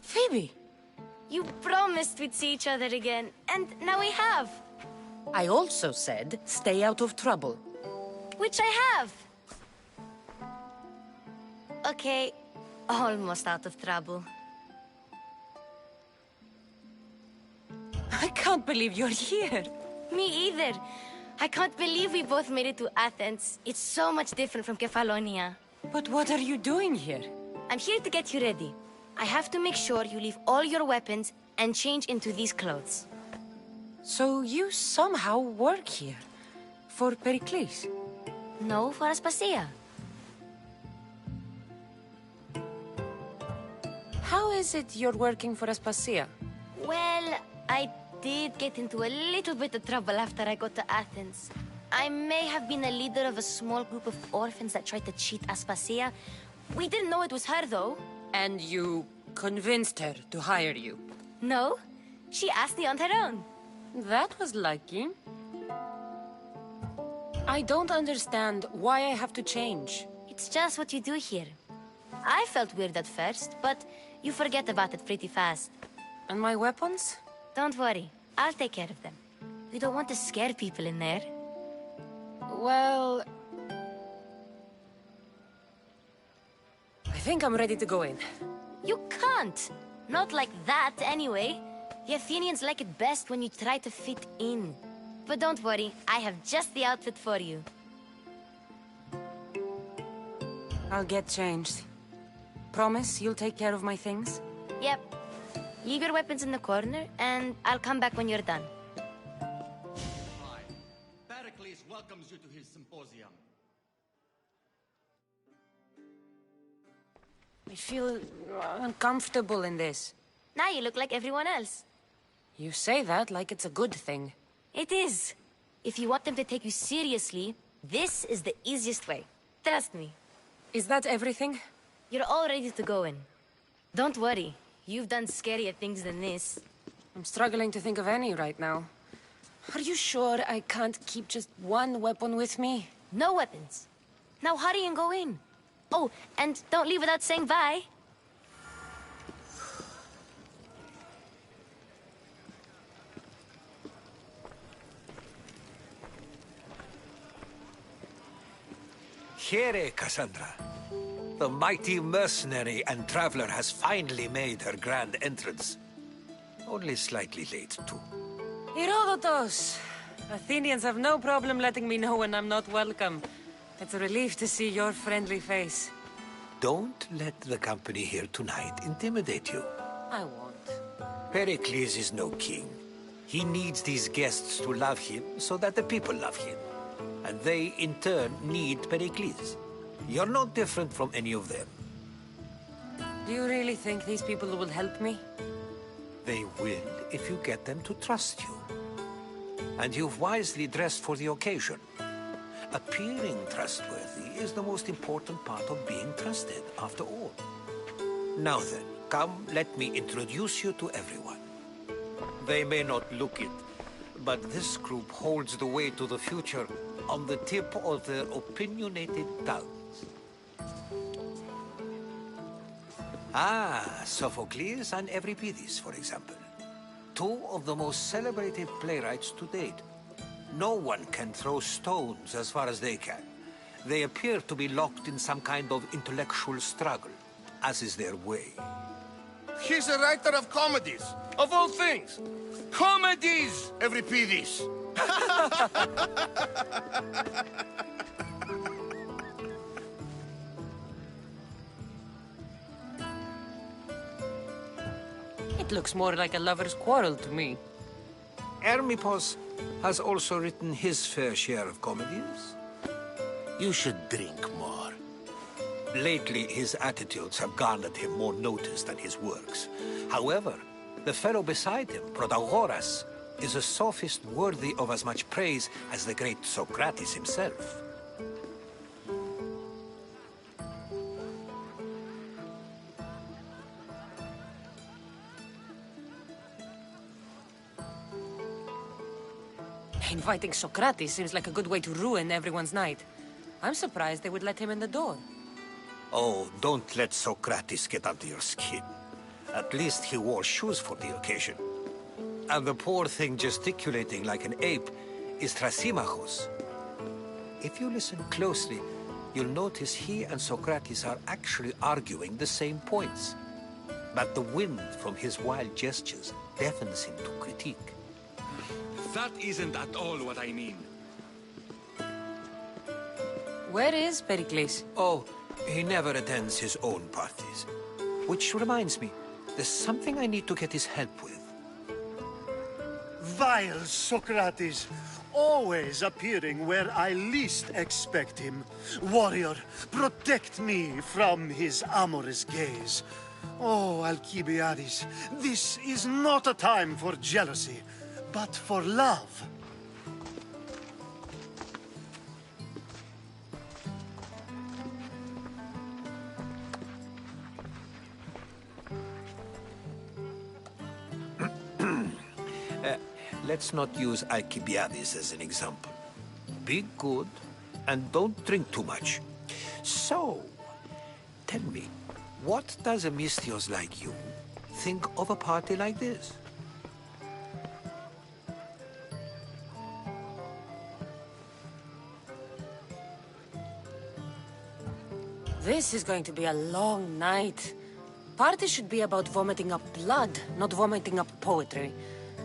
Phoebe!
You promised we'd see each other again, and now we have.
I also said, stay out of trouble.
Which I have. Okay, almost out of trouble.
I can't believe you're here.
Me either. I can't believe we both made it to Athens. It's so much different from Kefalonia.
But what are you doing here?
I'm here to get you ready. I have to make sure you leave all your weapons and change into these clothes.
So you somehow work here? For Pericles?
No, for Aspasia.
How is it you're working for Aspasia?
Well, I did get into a little bit of trouble after I got to Athens. I may have been a leader of a small group of orphans that tried to cheat Aspasia. We didn't know it was her, though.
And you convinced her to hire you?
No, she asked me on her own.
That was lucky. I don't understand why I have to change.
It's just what you do here. I felt weird at first, but you forget about it pretty fast.
And my weapons?
Don't worry, I'll take care of them. We don't want to scare people in there.
Well... I think I'm ready to go in.
You can't! Not like that, anyway. The Athenians like it best when you try to fit in. But don't worry, I have just the outfit for you.
I'll get changed. Promise you'll take care of my things?
Yep. Leave your weapons in the corner, and I'll come back when you're done.
Hi. Pericles welcomes you to his symposium.
I feel uncomfortable in this.
Now you look like everyone else.
You say that like it's a good thing.
It is. If you want them to take you seriously, this is the easiest way. Trust me.
Is that everything?
You're all ready to go in. Don't worry. You've done scarier things than this.
I'm struggling to think of any right now. Are you sure I can't keep just one weapon with me?
No weapons. Now hurry and go in. Oh, and don't leave without saying bye.
Here, Cassandra. The mighty mercenary and traveler has finally made her grand entrance. Only slightly late, too.
Herodotus! Athenians have no problem letting me know when I'm not welcome. It's a relief to see your friendly face.
Don't let the company here tonight intimidate you.
I won't.
Pericles is no king. He needs these guests to love him so that the people love him. And they, in turn, need Pericles. You're no different from any of them.
Do you really think these people will help me?
They will if you get them to trust you. And you've wisely dressed for the occasion. Appearing trustworthy is the most important part of being trusted, after all. Now then, come, let me introduce you to everyone. They may not look it, but this group holds the way to the future on the tip of their opinionated tongues. Ah, Sophocles and Euripides, for example. Two of the most celebrated playwrights to date. No one can throw stones as far as they can. They appear to be locked in some kind of intellectual struggle, as is their way.
He's a writer of comedies, of all things. Comedies, Euripides.
That looks more like a lover's quarrel to me.
Hermippos has also written his fair share of comedies.
You should drink more.
Lately, his attitudes have garnered him more notice than his works. However, the fellow beside him, Protagoras, is a sophist worthy of as much praise as the great Socrates himself.
Inviting Socrates seems like a good way to ruin everyone's night. I'm surprised they would let him in the door.
Oh, don't let Socrates get under your skin. At least he wore shoes for the occasion. And the poor thing gesticulating like an ape is Thrasymachos. If you listen closely, you'll notice he and Socrates are actually arguing the same points. But the wind from his wild gestures deafens him to critique.
That isn't at all what I mean.
Where is Pericles?
Oh, he never attends his own parties. Which reminds me, there's something I need to get his help with.
Vile Socrates, always appearing where I least expect him. Warrior, protect me from his amorous gaze. Oh, Alcibiades, this is not a time for jealousy, but for love.
Let's not use Alcibiades as an example. Be good, and don't drink too much. So, tell me, what does a Misthios like you think of a party like this?
This is going to be a long night. Party should be about vomiting up blood, not vomiting up poetry.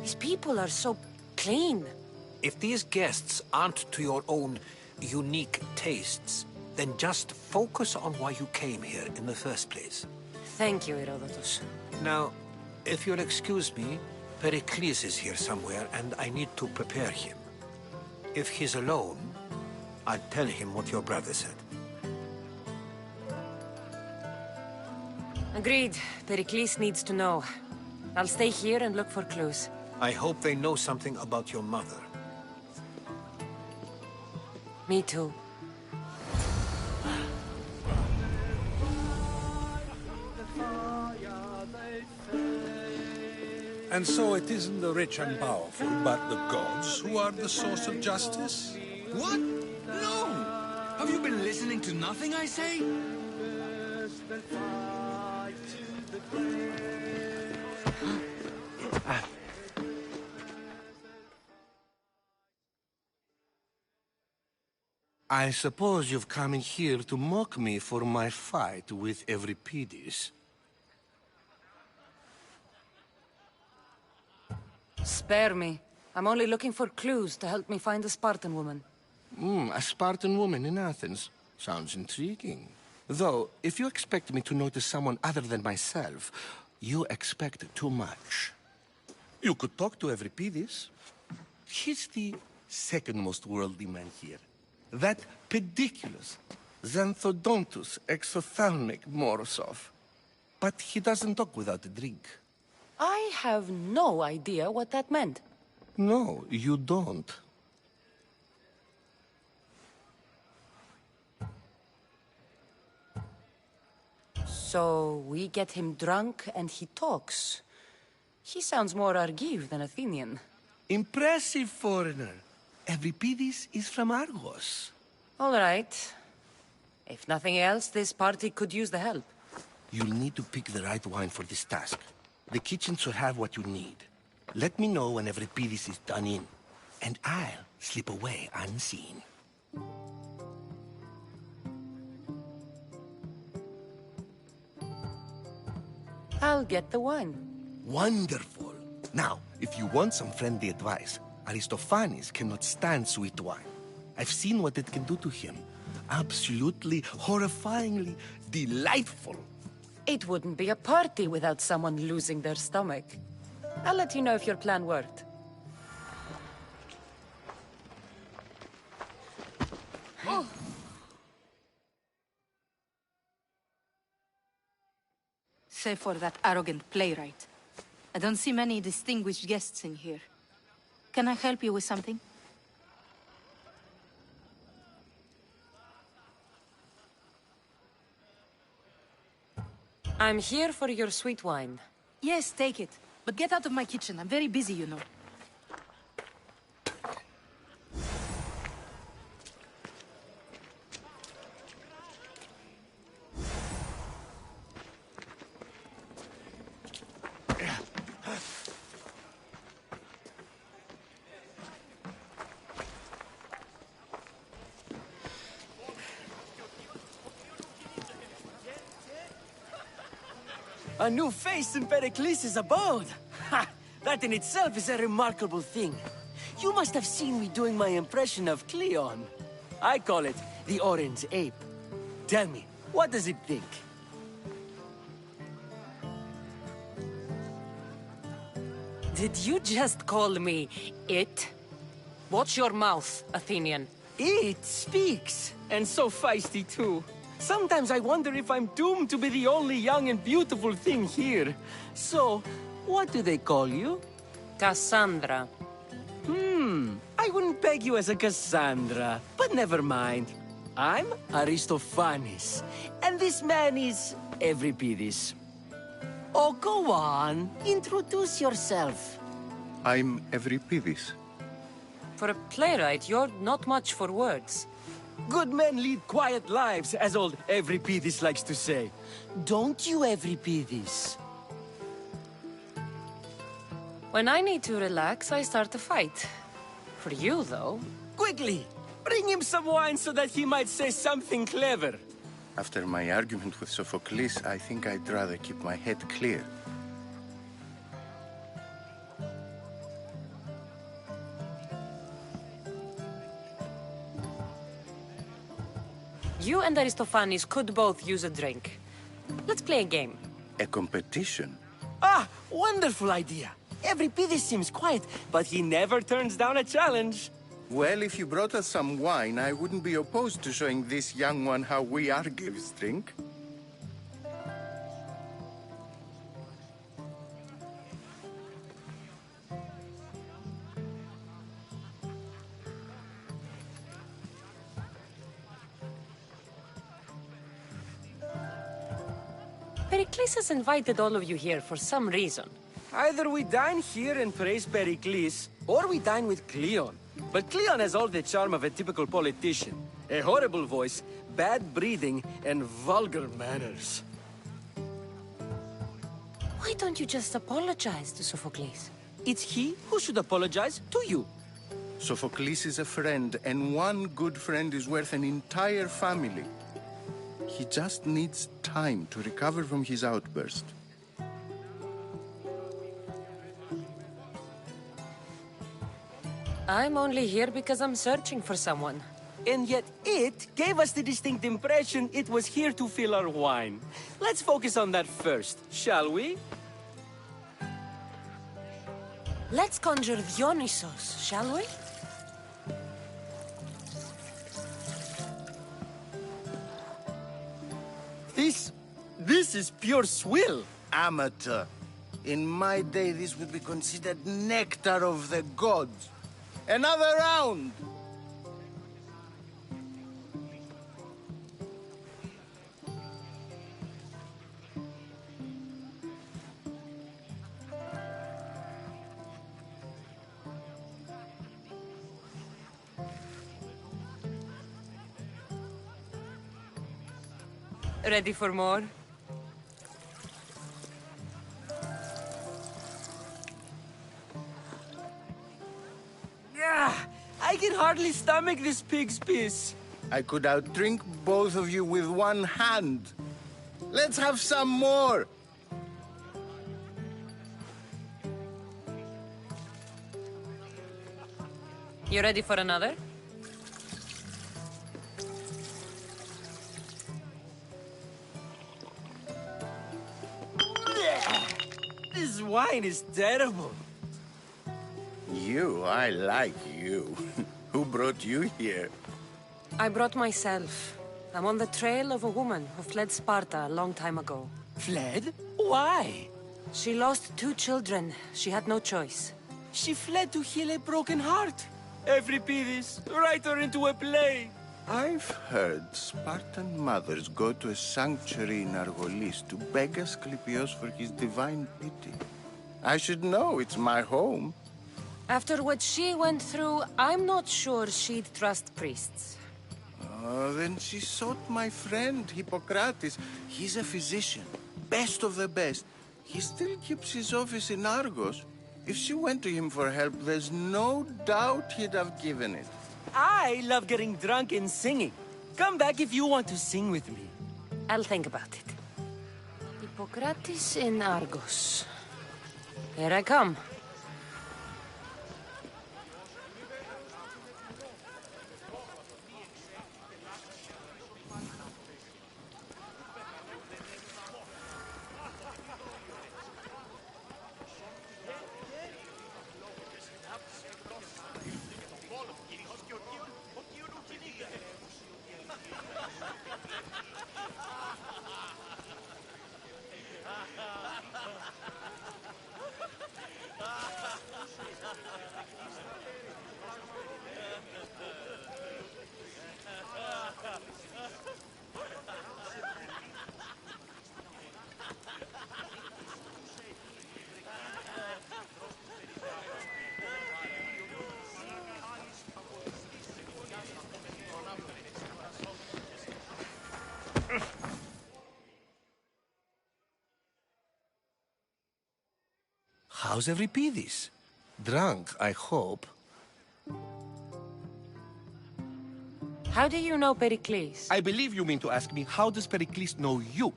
These people are so clean.
If these guests aren't to your own unique tastes, then just focus on why you came here in the first place.
Thank you, Herodotus.
Now, if you'll excuse me, Pericles is here somewhere, and I need to prepare him. If he's alone, I'll tell him what your brother said.
Agreed. Pericles needs to know. I'll stay here and look for clues.
I hope they know something about your mother.
Me too.
And so it isn't the rich and powerful, but the gods who are the source of justice?
What? No! Have you been listening to nothing I say?
I suppose you've come in here to mock me for my fight with Euripides.
Spare me. I'm only looking for clues to help me find a Spartan woman.
A Spartan woman in Athens. Sounds intriguing. Though, if you expect me to notice someone other than myself, you expect too much. You could talk to Euripides. He's the second most worldly man here. That pediculous, xanthodontus exophthalmic Morosov. But he doesn't talk without a drink.
I have no idea what that meant.
No, you don't.
So we get him drunk and he talks. He sounds more Argive than Athenian.
Impressive, foreigner. Euripides is from Argos.
All right. If nothing else, this party could use the help.
You'll need to pick the right wine for this task. The kitchen should have what you need. Let me know when Euripides is done in, and I'll slip away unseen.
I'll get the wine.
Wonderful. Now, if you want some friendly advice, Aristophanes cannot stand sweet wine. I've seen what it can do to him. Absolutely, horrifyingly delightful.
It wouldn't be a party without someone losing their stomach. I'll let you know if your plan worked.
Oh. Save for that arrogant playwright. I don't see many distinguished guests in here. Can I help you with something?
I'm here for your sweet wine.
Yes, take it. But get out of my kitchen. I'm very busy, you know.
A new face in Pericles' abode! Ha! That in itself is a remarkable thing. You must have seen me doing my impression of Cleon. I call it the Orange Ape. Tell me, what does it think?
Did you just call me it? Watch your mouth, Athenian.
It speaks, and so feisty too. Sometimes I wonder if I'm doomed to be the only young and beautiful thing here. So, what do they call you?
Cassandra.
I wouldn't peg you as a Cassandra, but never mind. I'm Aristophanes, and this man is Euripides. Oh, go on. Introduce yourself.
I'm Euripides.
For a playwright, you're not much for words.
Good men lead quiet lives, as old Euripides likes to say. Don't you, Euripides?
When I need to relax, I start a fight. For you, though...
Quickly! Bring him some wine so that he might say something clever.
After my argument with Sophocles, I think I'd rather keep my head clear.
You and Aristophanes could both use a drink. Let's play a game.
A competition?
Ah, wonderful idea. Euripides seems quiet, but he never turns down a challenge.
Well, if you brought us some wine, I wouldn't be opposed to showing this young one how we Argives drink.
Pericles has invited all of you here for some reason.
Either we dine here and praise Pericles, or we dine with Cleon. But Cleon has all the charm of a typical politician. A horrible voice, bad breeding, and vulgar manners.
Why don't you just apologize to Sophocles?
It's he who should apologize to you.
Sophocles is a friend, and one good friend is worth an entire family. He just needs time to recover from his outburst.
I'm only here because I'm searching for someone.
And yet it gave us the distinct impression it was here to fill our wine. Let's focus on that first, shall we?
Let's conjure Dionysos, shall we?
This is pure swill.
Amateur. In my day, this would be considered nectar of the gods. Another round!
Ready for more?
I can hardly stomach this pig's piss.
I could outdrink both of you with one hand. Let's have some more!
You ready for another?
This wine is terrible.
I like you. Who brought you here?
I brought myself. I'm on the trail of a woman who fled Sparta a long time ago.
Fled? Why?
She lost 2 children. She had no choice.
She fled to heal a broken heart. Euripides, write her into a play.
I've heard Spartan mothers go to a sanctuary in Argolis to beg Asclepios for his divine pity. I should know, it's my home.
After what she went through, I'm not sure she'd trust priests.
Oh, then she sought my friend, Hippocrates. He's a physician, best of the best. He still keeps his office in Argos. If she went to him for help, there's no doubt he'd have given it.
I love getting drunk and singing. Come back if you want to sing with me.
I'll think about it. Hippocrates in Argos. Here I come.
How's Euripides? Drunk, I hope.
How do you know Pericles?
I believe you mean to ask me, how does Pericles know you?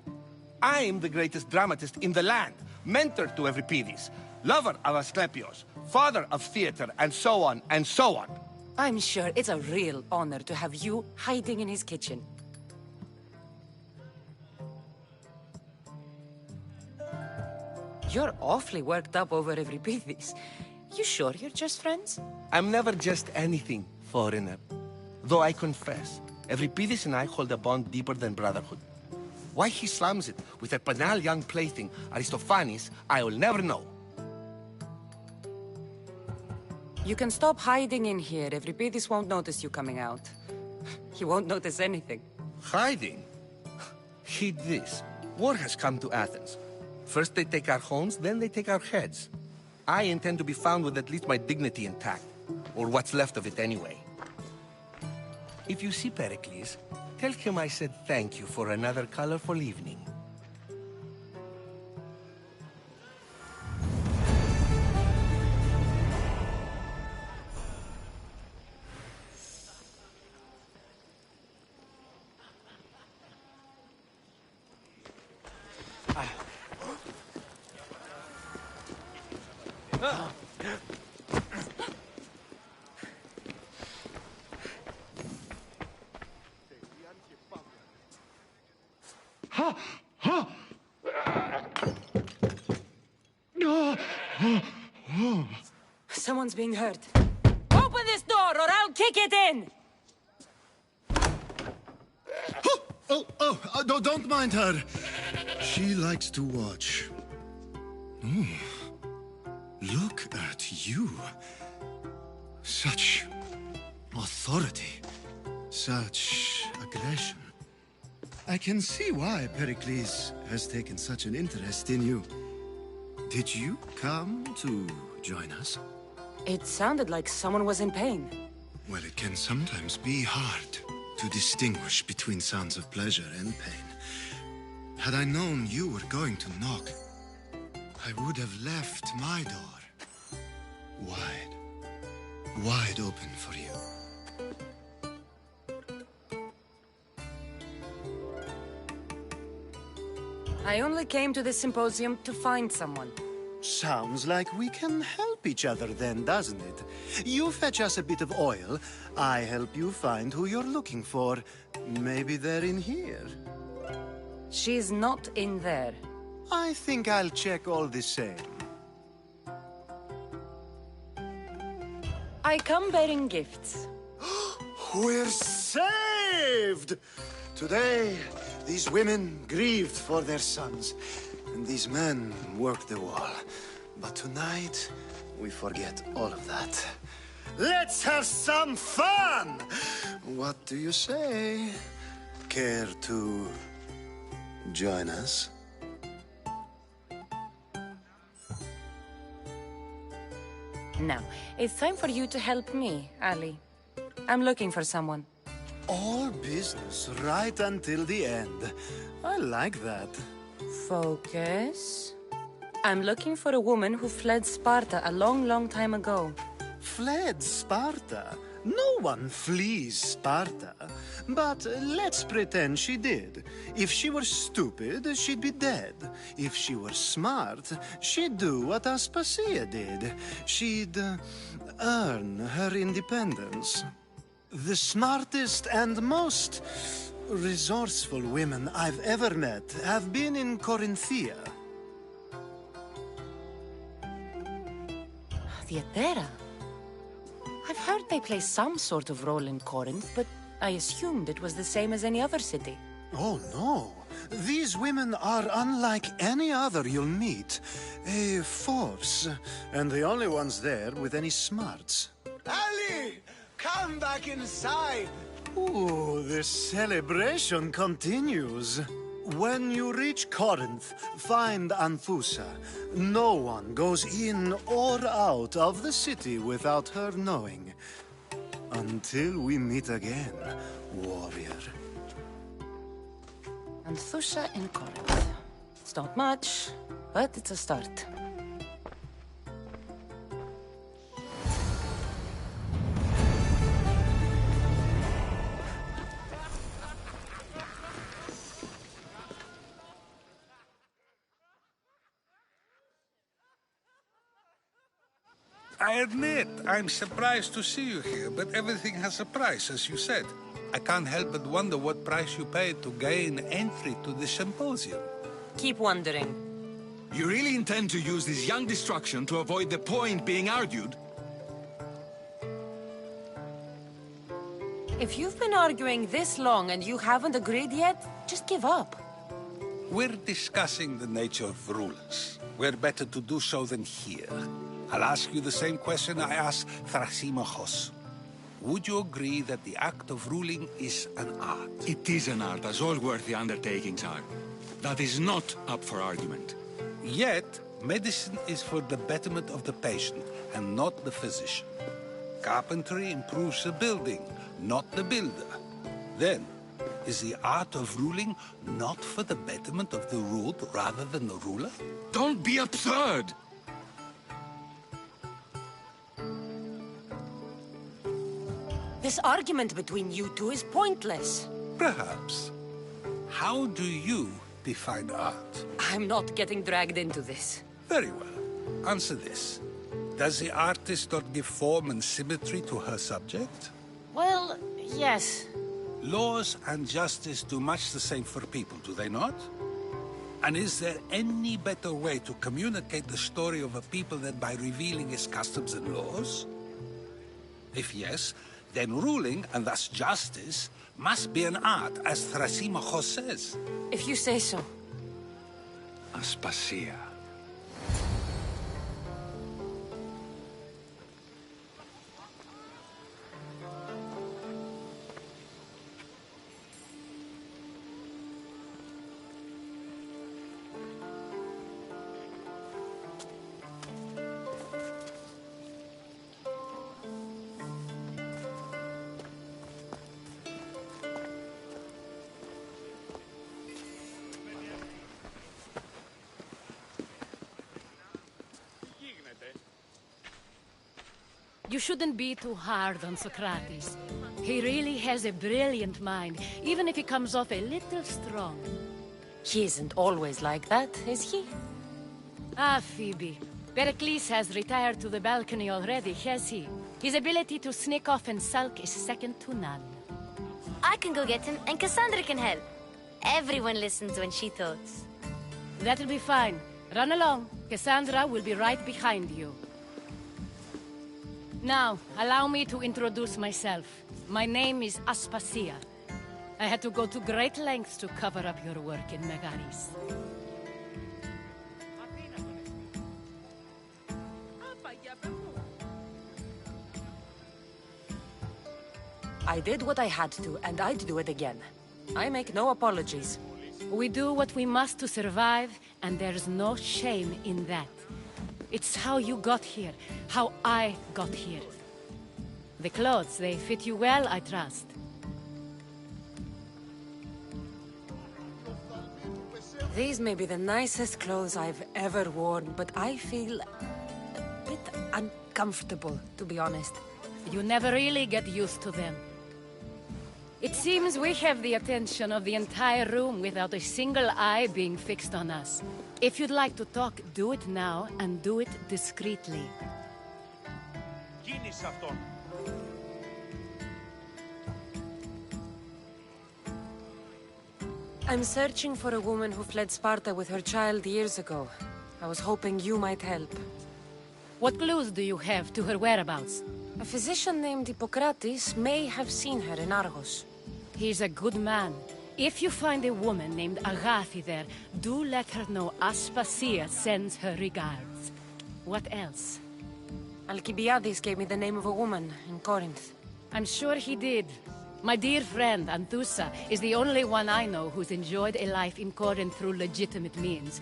I'm the greatest dramatist in the land, mentor to Euripides, lover of Asclepios, father of theater, and so on, and so on.
I'm sure it's a real honor to have you hiding in his kitchen. You're awfully worked up over Euripides. You sure you're just friends?
I'm never just anything, foreigner. Though I confess, Euripides and I hold a bond deeper than brotherhood. Why he slams it with a banal young plaything, Aristophanes, I will never know.
You can stop hiding in here. Euripides won't notice you coming out. He won't notice anything.
Hiding? Heed this. War has come to Athens. First they take our homes, then they take our heads. I intend to be found with at least my dignity intact. Or what's left of it anyway. If you see Pericles, tell him I said thank you for another colorful evening.
Someone's being hurt. Open this door or I'll kick it in!
Don't mind her. She likes to watch. Oh, look at you. Such authority. Such aggression. I can see why Pericles has taken such an interest in you. Did you come to join us?
It sounded like someone was in pain.
Well, it can sometimes be hard to distinguish between sounds of pleasure and pain. Had I known you were going to knock, I would have left my door wide open for you.
I only came to this symposium to find someone.
Sounds like we can help each other then, doesn't it? You fetch us a bit of oil, I help you find who you're looking for. Maybe they're in here.
She's not in there.
I think I'll check all the same.
I come bearing gifts.
We're saved! Today, these women grieved for their sons, and these men worked the wall. But tonight, we forget all of that. Let's have some fun! What do you say? Care to join us?
Now, it's time for you to help me, Ali. I'm looking for someone.
All business right until the end. I like that.
Focus. I'm looking for a woman who fled Sparta a long, long time ago.
Fled Sparta? No one flees Sparta. But let's pretend she did. If she were stupid, she'd be dead. If she were smart, she'd do what Aspasia did. She'd earn her independence. The smartest and most resourceful women I've ever met have been in Corinthia.
Theatera? I've heard they play some sort of role in Corinth, but I assumed it was the same as any other city.
Oh, no. These women are unlike any other you'll meet. A force, and the only ones there with any smarts.
Ali! Come back inside!
Ooh, the celebration continues. When you reach Corinth, find Anfusa. No one goes in or out of the city without her knowing. Until we meet again, warrior.
Anthusha in Corinth. It's not much, but it's a start.
I admit, I'm surprised to see you here, but everything has a price, as you said. I can't help but wonder what price you paid to gain entry to the symposium.
Keep wondering.
You really intend to use this young destruction to avoid the point being argued?
If you've been arguing this long and you haven't agreed yet, just give up.
We're discussing the nature of rulers. Where better to do so than here? I'll ask you the same question I asked Thrasimachos. Would you agree that the act of ruling is an art?
It is an art, as all worthy undertakings are. That is not up for argument.
Yet, medicine is for the betterment of the patient, and not the physician. Carpentry improves the building, not the builder. Then, is the art of ruling not for the betterment of the ruled rather than the ruler?
Don't be absurd!
This argument between you two is pointless.
Perhaps. How do you define art?
I'm not getting dragged into this.
Very well. Answer this. Does the artist not give form and symmetry to her subject?
Well, yes.
Laws and justice do much the same for people, do they not? And is there any better way to communicate the story of a people than by revealing its customs and laws? If yes, then ruling, and thus justice, must be an art, as Thrasimachos says.
If you say so.
Aspasia.
You shouldn't be too hard on Socrates. He really has a brilliant mind, even if he comes off a little strong.
He isn't always like that, is he?
Ah, Phoebe. Pericles has retired to the balcony already, has he? His ability to sneak off and sulk is second to none.
I can go get him, and Cassandra can help. Everyone listens when she talks.
That'll be fine. Run along. Cassandra will be right behind you. Now, allow me to introduce myself. My name is Aspasia. I had to go to great lengths to cover up your work in Megaris.
I did what I had to, and I'd do it again. I make no apologies.
We do what we must to survive, and there's no shame in that. It's how you got here, how I got here. The clothes, they fit you well, I trust.
These may be the nicest clothes I've ever worn, but I feel a bit uncomfortable, to be honest.
You never really get used to them. It seems we have the attention of the entire room without a single eye being fixed on us. If you'd like to talk, do it now, and do it discreetly.
I'm searching for a woman who fled Sparta with her child years ago. I was hoping you might help.
What clues do you have to her whereabouts?
A physician named Hippocrates may have seen her in Argos.
He's a good man. If you find a woman named Agathi there, do let her know Aspasia sends her regards. What else?
Alcibiades gave me the name of a woman in Corinth.
I'm sure he did. My dear friend, Anthusa, is the only one I know who's enjoyed a life in Corinth through legitimate means.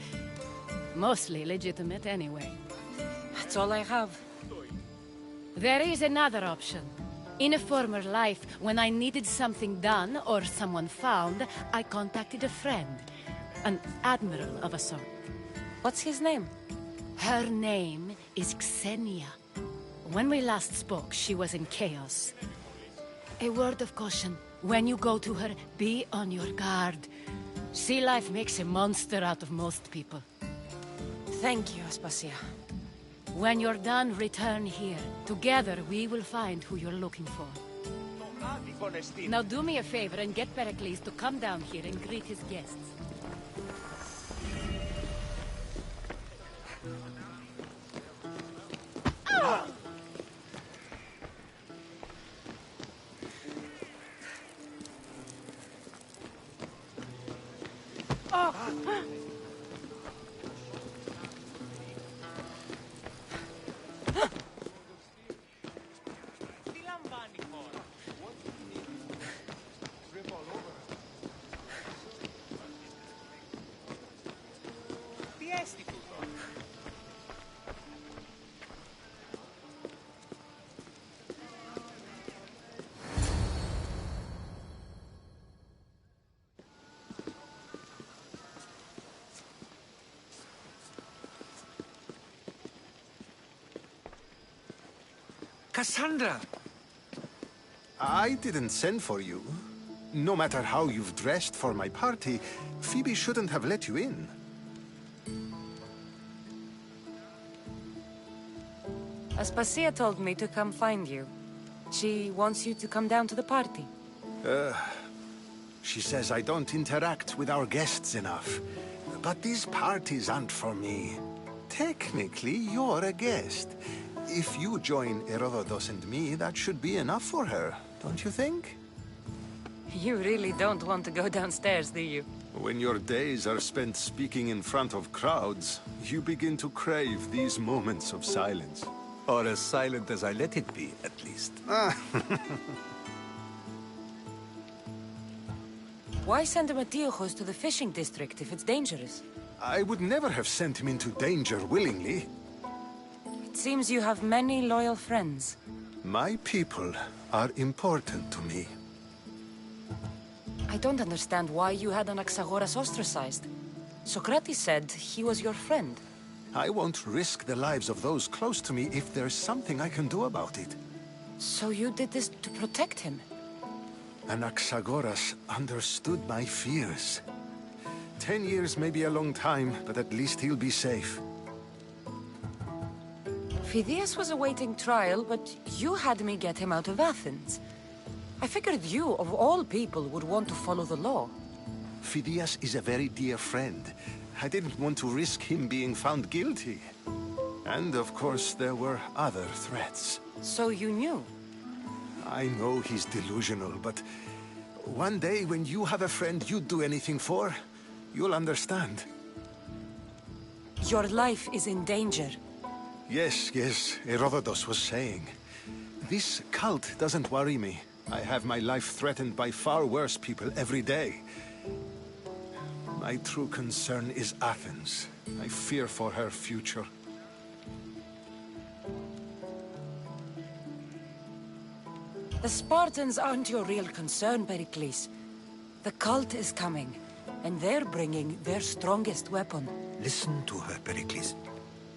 Mostly legitimate, anyway.
That's all I have.
There is another option. In a former life, when I needed something done or someone found, I contacted a friend. An admiral of a sort.
What's his name?
Her name is Xenia. When we last spoke, she was in chaos. A word of caution. When you go to her, be on your guard. Sea life makes a monster out of most people.
Thank you, Aspasia.
When you're done, return here. Together, we will find who you're looking for. Now do me a favor and get Pericles to come down here and greet his guests.
Cassandra!
I didn't send for you. No matter how you've dressed for my party, Phoebe shouldn't have let you in.
Aspasia told me to come find you. She wants you to come down to the party.
She says I don't interact with our guests enough. But these parties aren't for me. Technically, you're a guest. If you join Herodotus and me, that should be enough for her, don't you think?
You really don't want to go downstairs, do you?
When your days are spent speaking in front of crowds, you begin to crave these moments of silence.
Or as silent as I let it be, at least.
Why send Matiochos to the fishing district if it's dangerous?
I would never have sent him into danger willingly.
It seems you have many loyal friends.
My people are important to me.
I don't understand why you had Anaxagoras ostracized. Socrates said he was your friend.
I won't risk the lives of those close to me if there's something I can do about it.
So you did this to protect him?
Anaxagoras understood my fears. 10 years may be a long time, but at least he'll be safe.
Phidias was awaiting trial, but you had me get him out of Athens. I figured you, of all people, would want to follow the law.
Phidias is a very dear friend, I didn't want to risk him being found guilty. And of course, there were other threats.
So you knew?
I know he's delusional, but one day when you have a friend you'd do anything for, you'll understand.
Your life is in danger.
Yes, Herodotus was saying. This cult doesn't worry me. I have my life threatened by far worse people every day. My true concern is Athens. I fear for her future.
The Spartans aren't your real concern, Pericles. The cult is coming, and they're bringing their strongest weapon.
Listen to her, Pericles.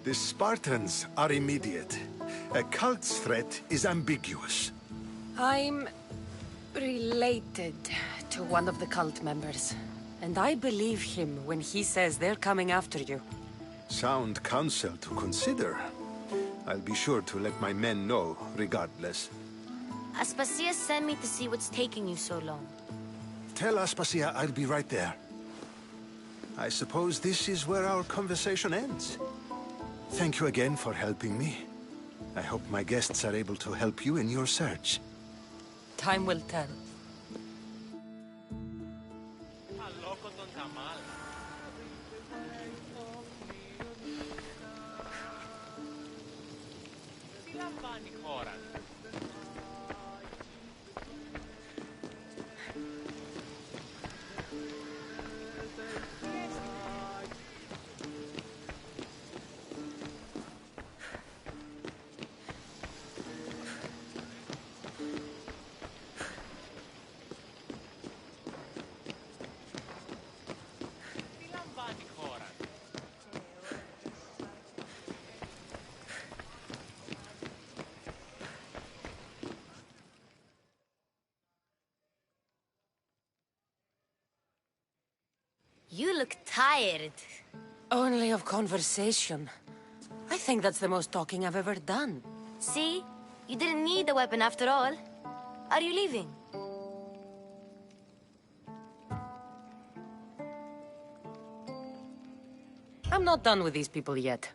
The Spartans are immediate. A cult's threat is ambiguous.
I'm related to one of the cult members, and I believe him when he says they're coming after you.
Sound counsel to consider. I'll be sure to let my men know, regardless.
Aspasia sent me to see what's taking you so long.
Tell Aspasia I'll be right there. I suppose this is where our conversation ends. Thank you again for helping me. I hope my guests are able to help you in your search.
Time will tell.
You look tired.
Only of conversation. I think that's the most talking I've ever done.
See? You didn't need the weapon after all. Are you leaving?
I'm not done with these people yet.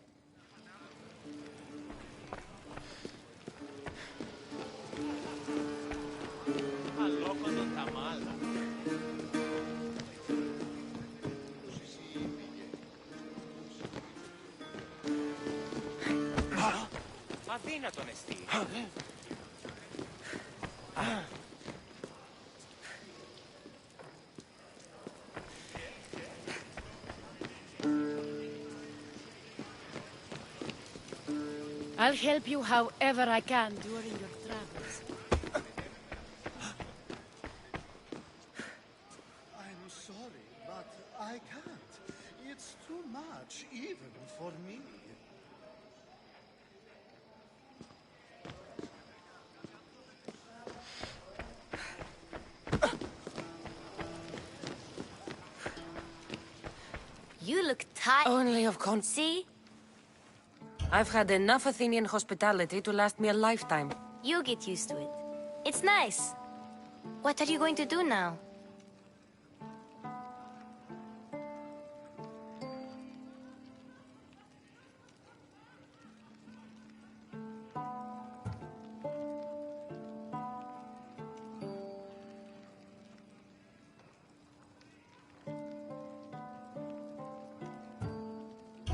Αδύνατον εστί.
I'll help you however I can during your travels.
I'm sorry, but I can't. It's too much, even for me.
You look tired.
Only of
See?
I've had enough Athenian hospitality to last me a lifetime.
You get used to it. It's nice. What are you going to do now?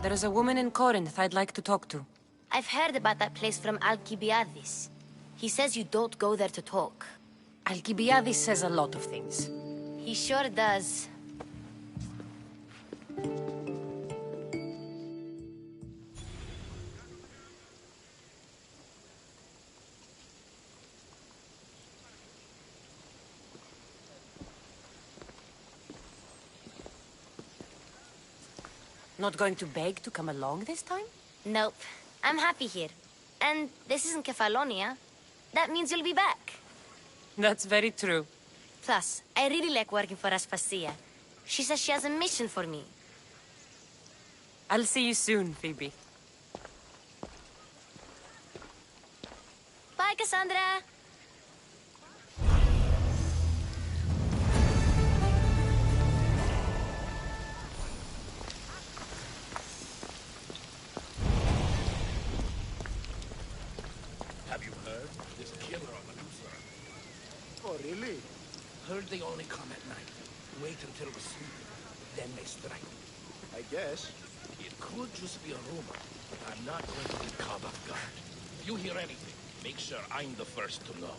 There is a woman in Corinth I'd like to talk to.
I've heard about that place from Alcibiades. He says you don't go there to talk.
Alcibiades says a lot of things.
He sure does.
Not going to beg to come along this time?
Nope. I'm happy here. And this isn't Kefalonia. That means you'll be back.
That's very true.
Plus, I really like working for Aspasia. She says she has a mission for me.
I'll see you soon, Phoebe.
Bye, Cassandra!
heard they only come at night. Wait until we're sleeping, then they strike.
I guess.
It could just be a rumor, but I'm not going to be caught off guard. If you hear anything, make sure I'm the first to know.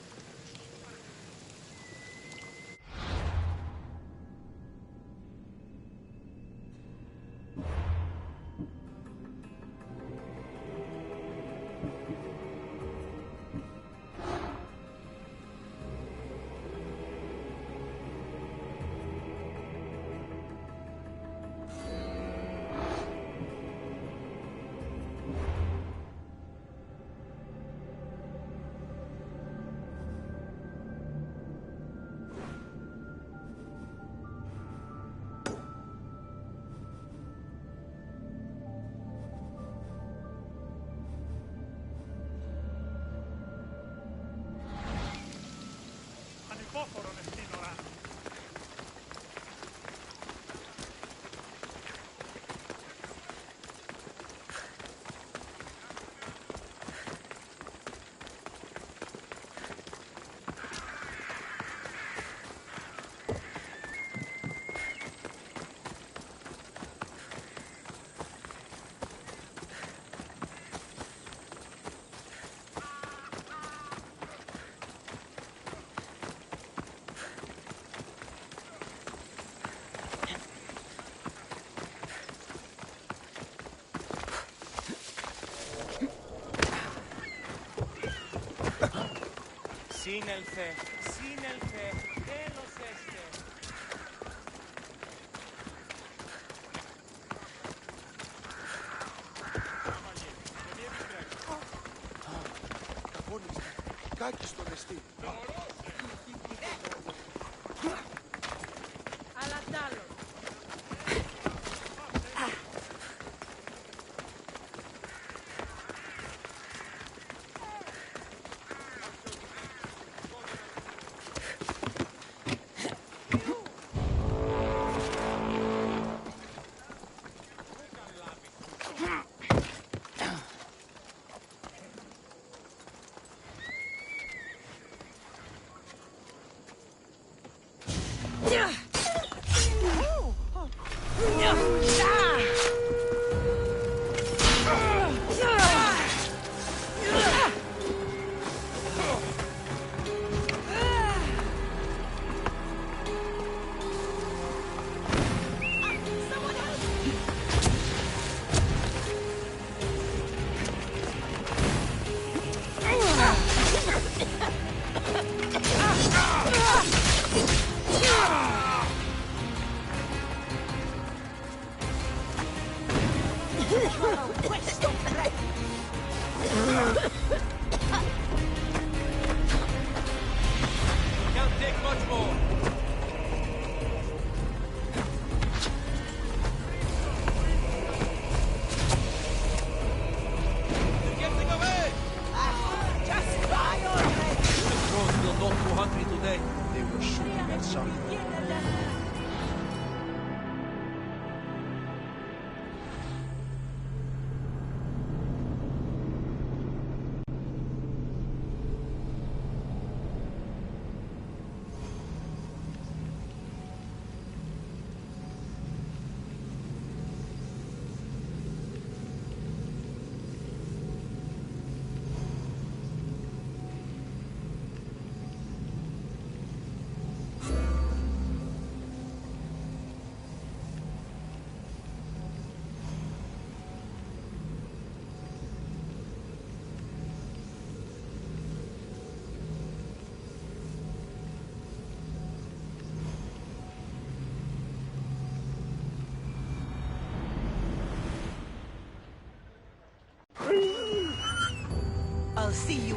Σύνελθε, σύνελθε, τέλος έστε.
Καπώνεις, κάκι στον εστί.
Αλαντάλος.
Can't take much more. They're getting away! Just fire! The crows will not go hungry today.
They were shooting at something.
I'll see you.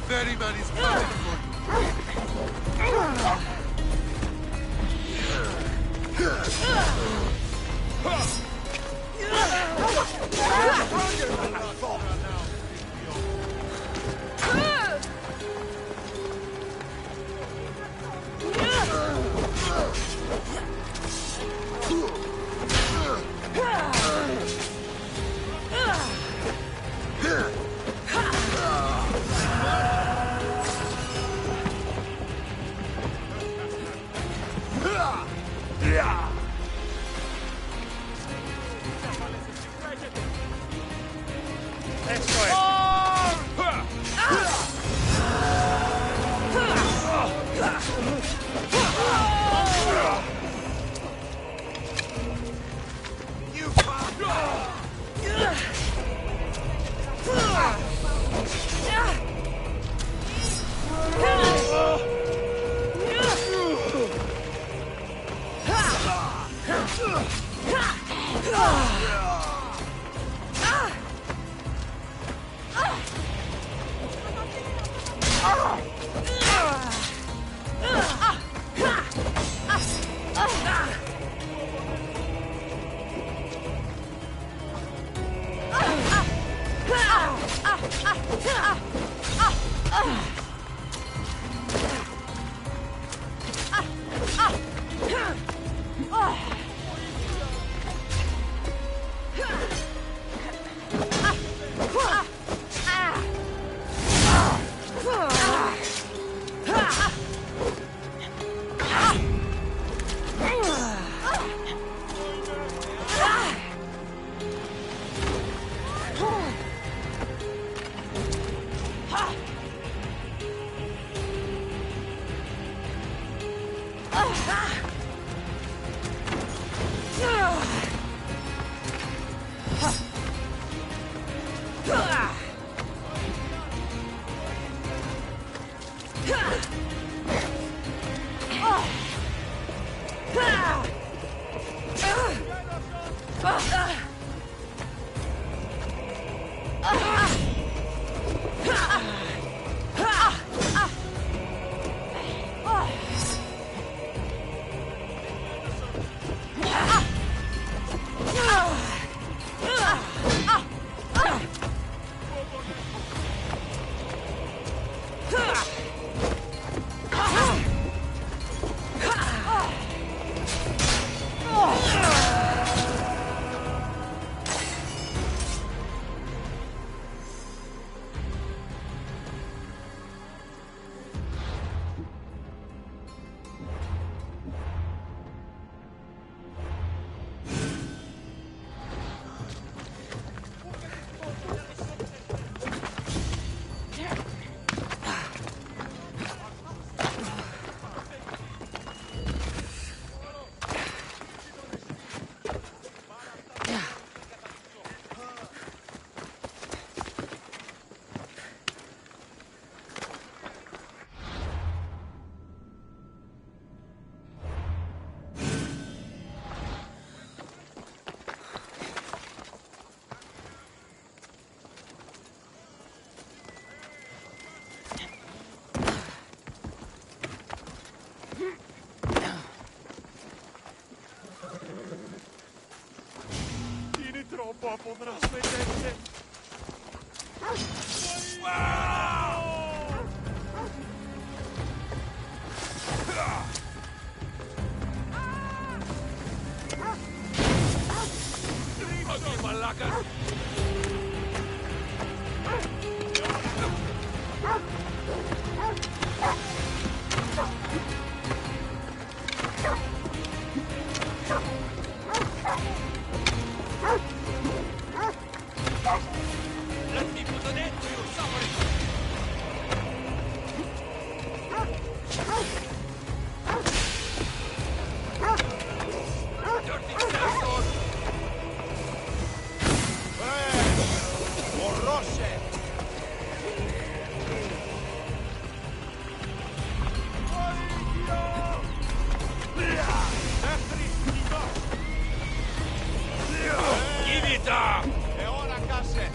Ferryman is coming Let me put an end to your suffering! Dirty Censor! Morrosce! Give it up! E ora, casse!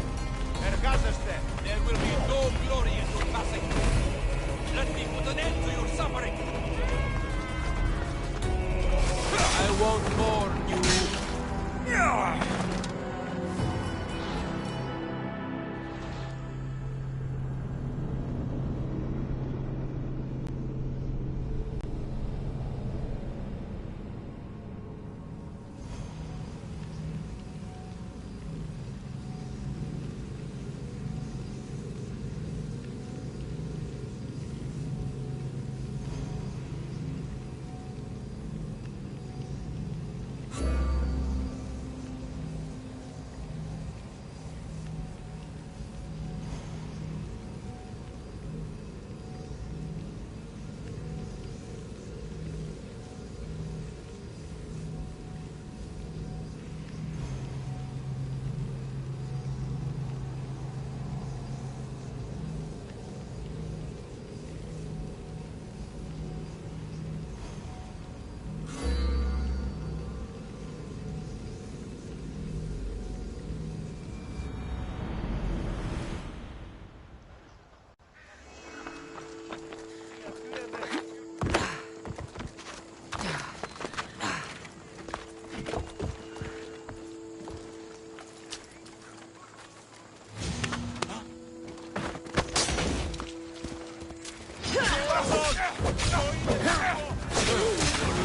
Εργάζεστε! There will be no glory in your passing! Let me put an end to your suffering! I won't mourn you!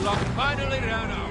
Luck finally ran out.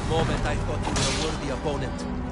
moment I thought you were a worthy opponent.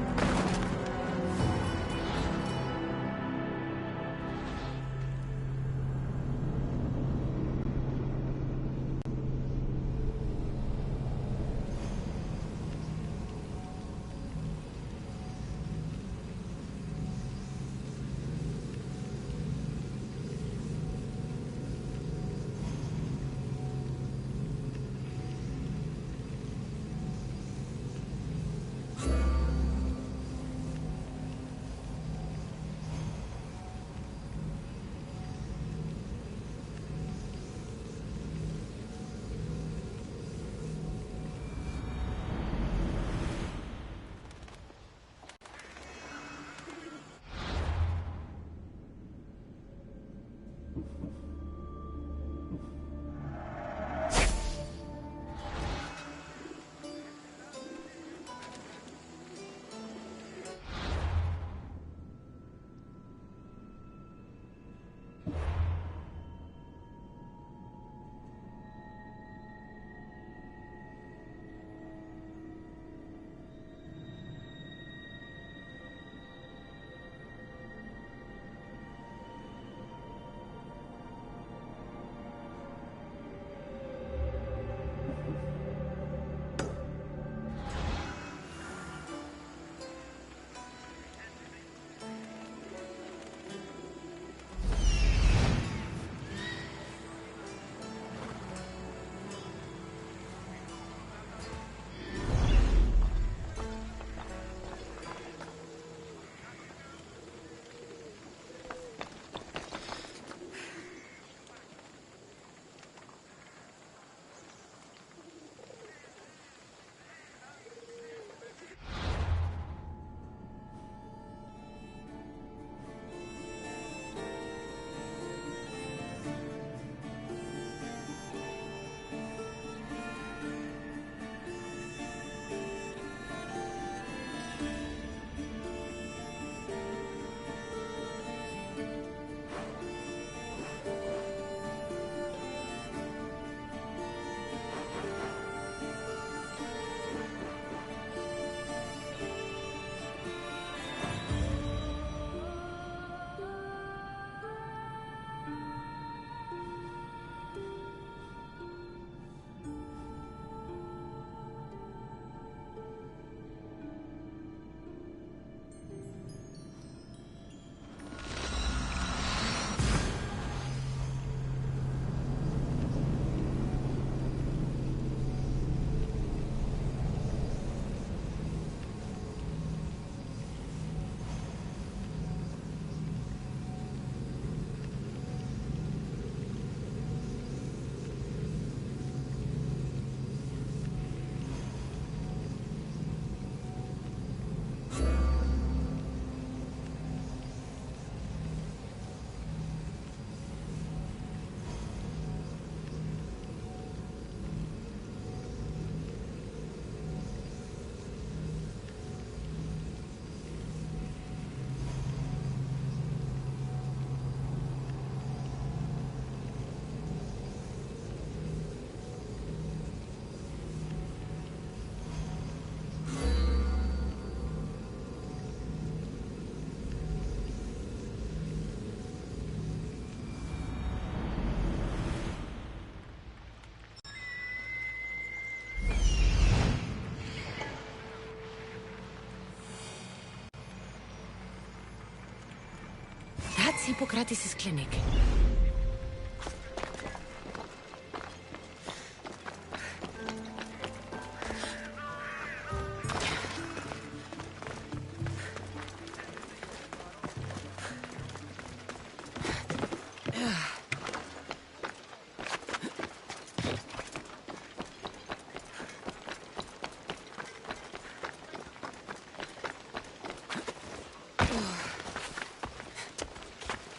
That's Hippocrates' clinic.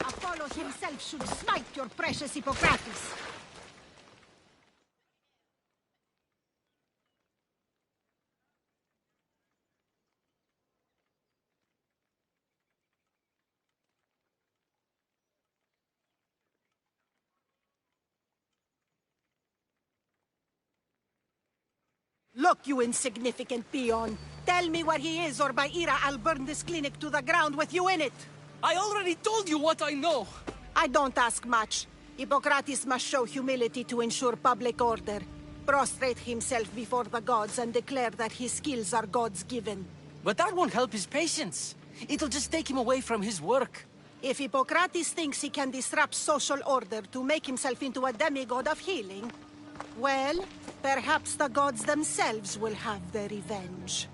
Apollo himself should smite your precious Hippocrates. Look, you insignificant peon. Tell me where he is, or by Ira, I'll burn this clinic to the ground with you in it.
I already told you what I know.
I don't ask much. Hippocrates must show humility to ensure public order. Prostrate himself before the gods and declare that his skills are God's given.
But that won't help his patients. It'll just take him away from his work.
If Hippocrates thinks he can disrupt social order to make himself into a demigod of healing, well, perhaps the gods themselves will have their revenge.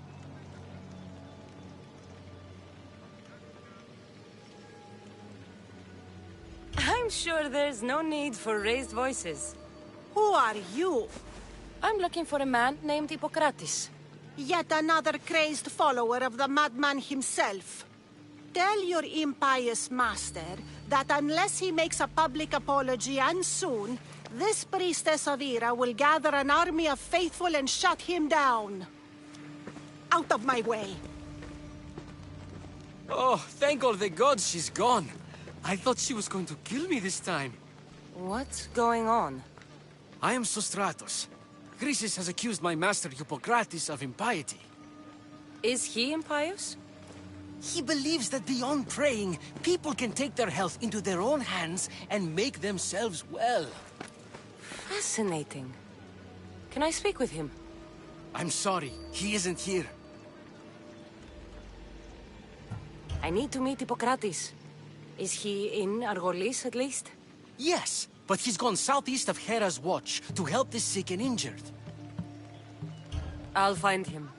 I'm sure there's no need for raised voices.
Who are you?
I'm looking for a man named Hippocrates.
Yet another crazed follower of the madman himself. Tell your impious master that unless he makes a public apology, and soon, this priestess of Ira will gather an army of faithful and shut him down. Out of my way.
Oh, thank all the gods she's gone. I thought she was going to kill me this time.
What's going on?
I am Sostratos. Chrysis has accused my master Hippocrates of impiety.
Is he impious?
He believes that beyond praying, people can take their health into their own hands and make themselves well.
Fascinating. Can I speak with him?
I'm sorry, he isn't here.
I need to meet Hippocrates. Is he in Argolis, at least?
Yes, but he's gone southeast of Hera's watch to help the sick and injured.
I'll find him.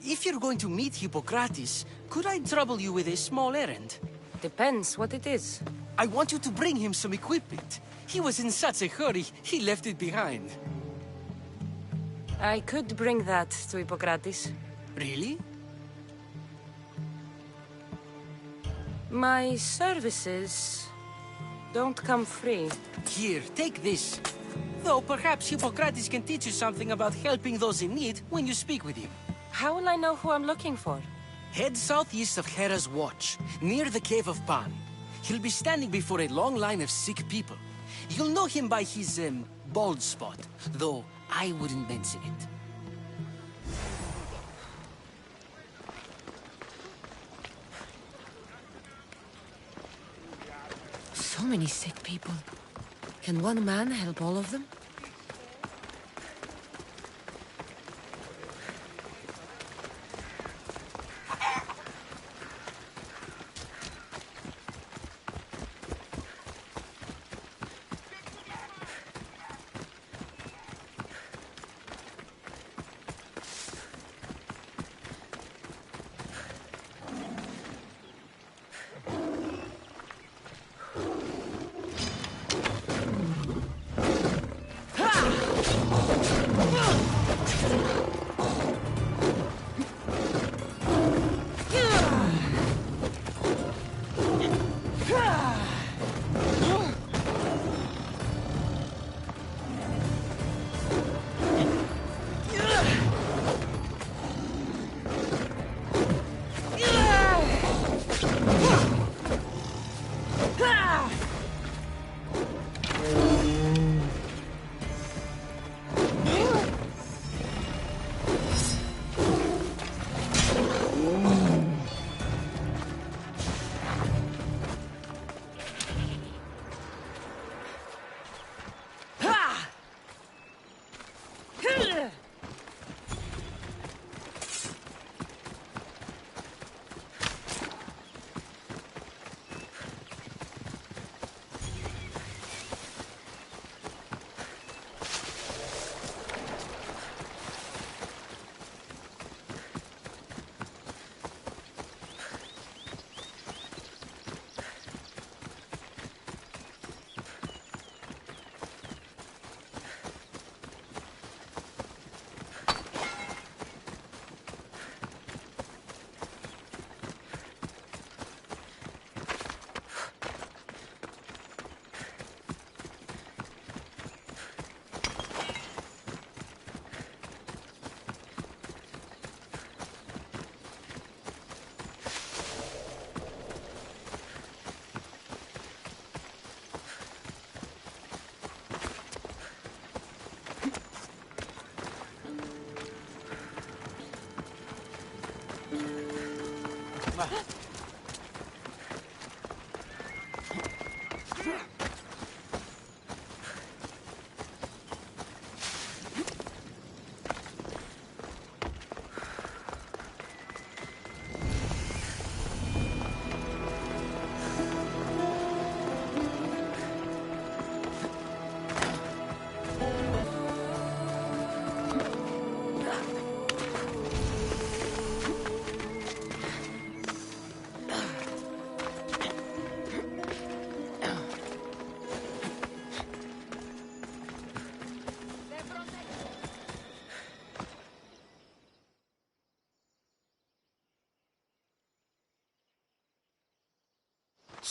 If you're going to meet Hippocrates, could I trouble you with a small errand?
Depends what it is.
I want you to bring him some equipment. He was in such a hurry, he left it behind.
I could bring that to Hippocrates.
Really?
My services don't come free.
Here, take this. Though perhaps Hippocrates can teach you something about helping those in need when you speak with him.
How will I know who I'm looking for?
Head southeast of Hera's watch, near the Cave of Pan. He'll be standing before a long line of sick people. You'll know him by his, bald spot, though I wouldn't mention it.
So many sick people. Can one man help all of them?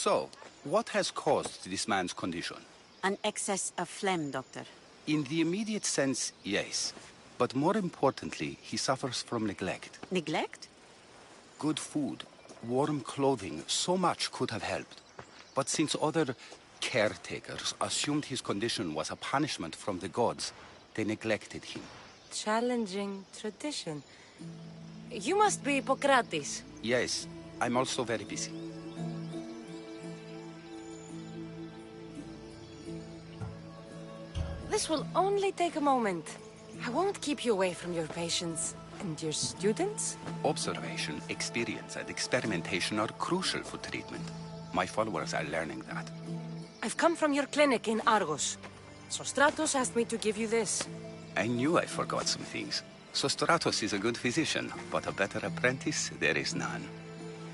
So, what has caused this man's condition?
An excess of phlegm, Doctor.
In the immediate sense, yes. But more importantly, he suffers from neglect.
Neglect?
Good food, warm clothing, so much could have helped. But since other caretakers assumed his condition was a punishment from the gods, they neglected him.
Challenging tradition. You must be Hippocrates.
Yes, I'm also very busy.
This will only take a moment. I won't keep you away from your patients. And your students?
Observation, experience, and experimentation are crucial for treatment. My followers are learning that.
I've come from your clinic in Argos. So Stratos asked me to give you this.
I knew I forgot some things. Sostratos is a good physician, but a better apprentice there is none.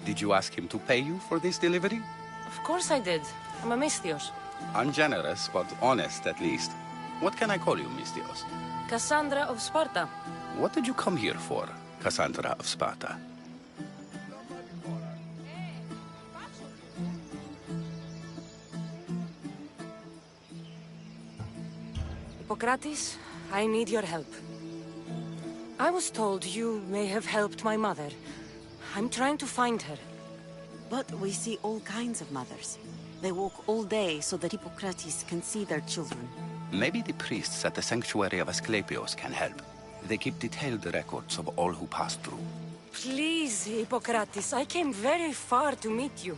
Did you ask him to pay you for this delivery?
Of course I did. I'm a Mystios.
Ungenerous, but honest at least. What can I call you, Mystios?
Cassandra of Sparta.
What did you come here for, Cassandra of Sparta?
Hippocrates, I need your help. I was told you may have helped my mother. I'm trying to find her.
But we see all kinds of mothers. They walk all day so that Hippocrates can see their children.
Maybe the priests at the sanctuary of Asclepios can help. They keep detailed records of all who passed through.
Please, Hippocrates, I came very far to meet you.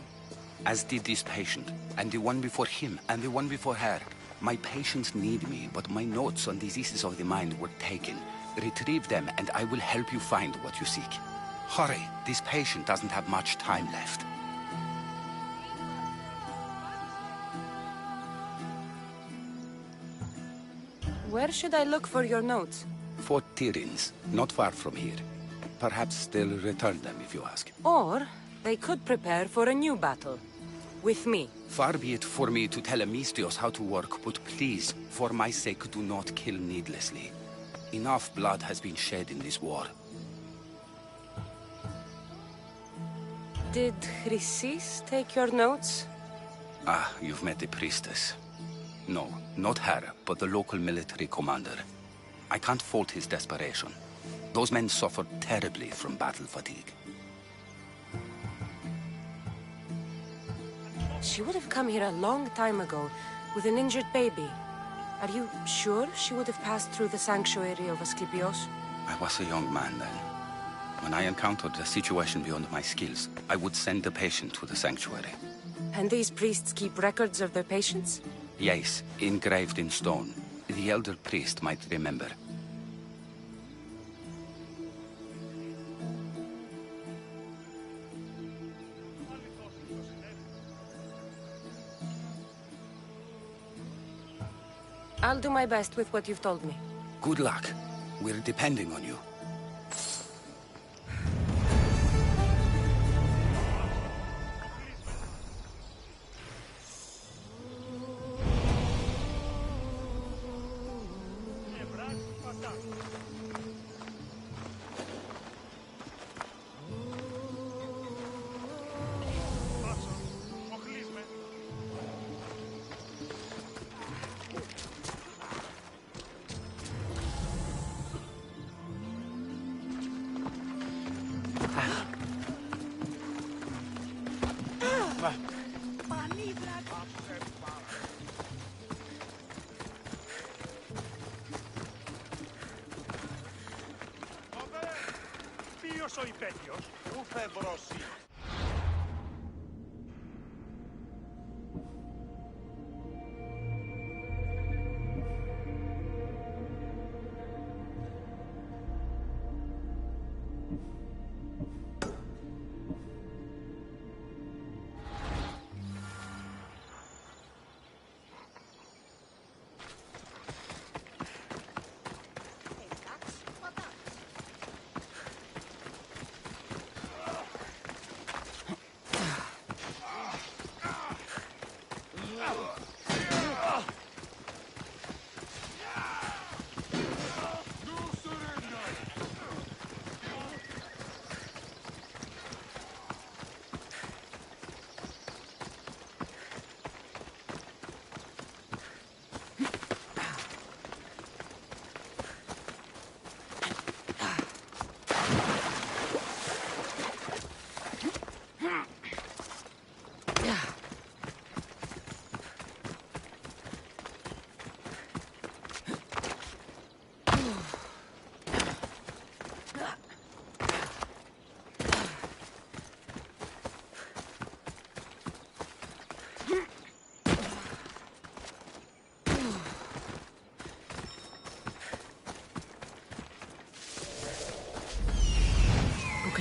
As did this patient, and the one before him, and the one before her. My patients need me, but my notes on diseases of the mind were taken. Retrieve them, and I will help you find what you seek. Hurry, this patient doesn't have much time left.
Where should I look for your notes?
For Tyrins, not far from here. Perhaps they'll return them if you ask.
Or they could prepare for a new battle. With me.
Far be it for me to tell a Mystios how to work, but please, for my sake, do not kill needlessly. Enough blood has been shed in this war.
Did Chrysis take your notes?
Ah, you've met the priestess. No, not her, but the local military commander. I can't fault his desperation. Those men suffered terribly from battle fatigue.
She would have come here a long time ago, with an injured baby. Are you sure she would have passed through the sanctuary of Asclepios?
I was a young man then. When I encountered a situation beyond my skills, I would send the patient to the sanctuary.
And these priests keep records of their patients?
Yes, engraved in stone. The elder priest might remember.
I'll do my best with what you've told me.
Good luck. We're depending on you.
Ποιος ο υπέτειος? Ουφε βρόσι.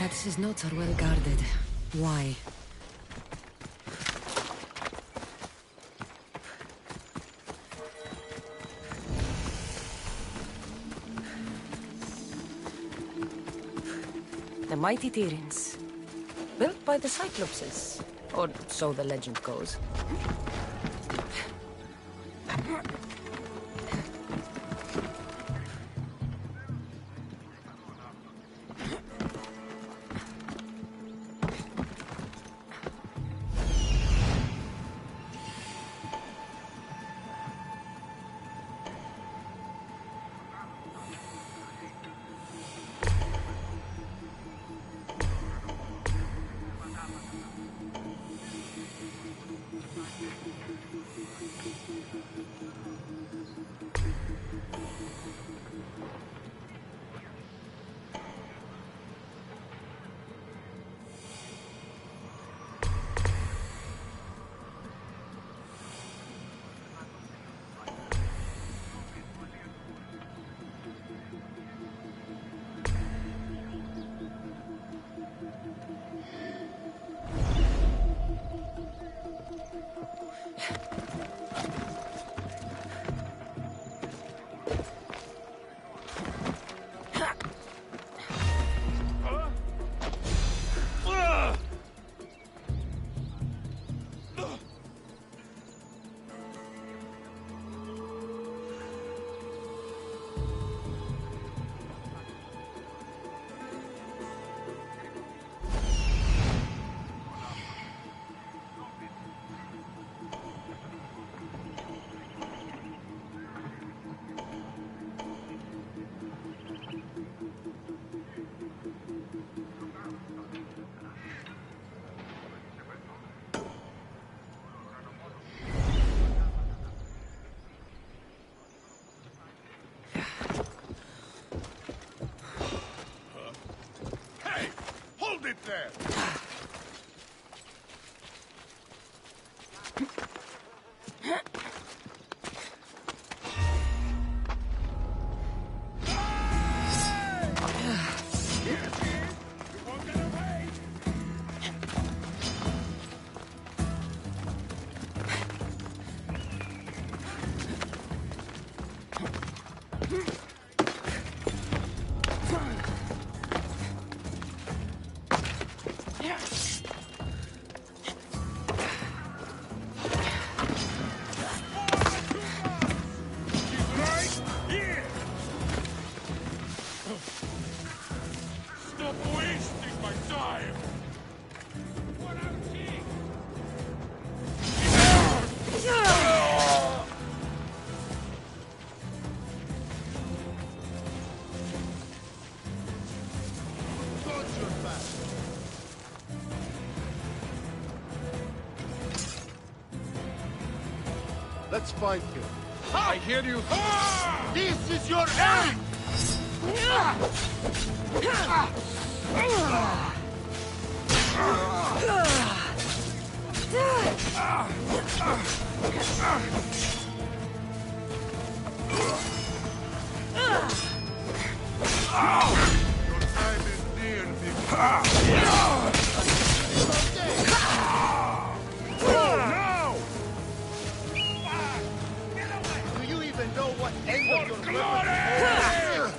Hippocrates' notes are well guarded. Why? The mighty Tyrants. Built by the Cyclopses. Or so the legend goes.
Hold it there!
Let's fight him. I hear you. This is your end! Your time is near, big now! Do you even know what end of your weapon?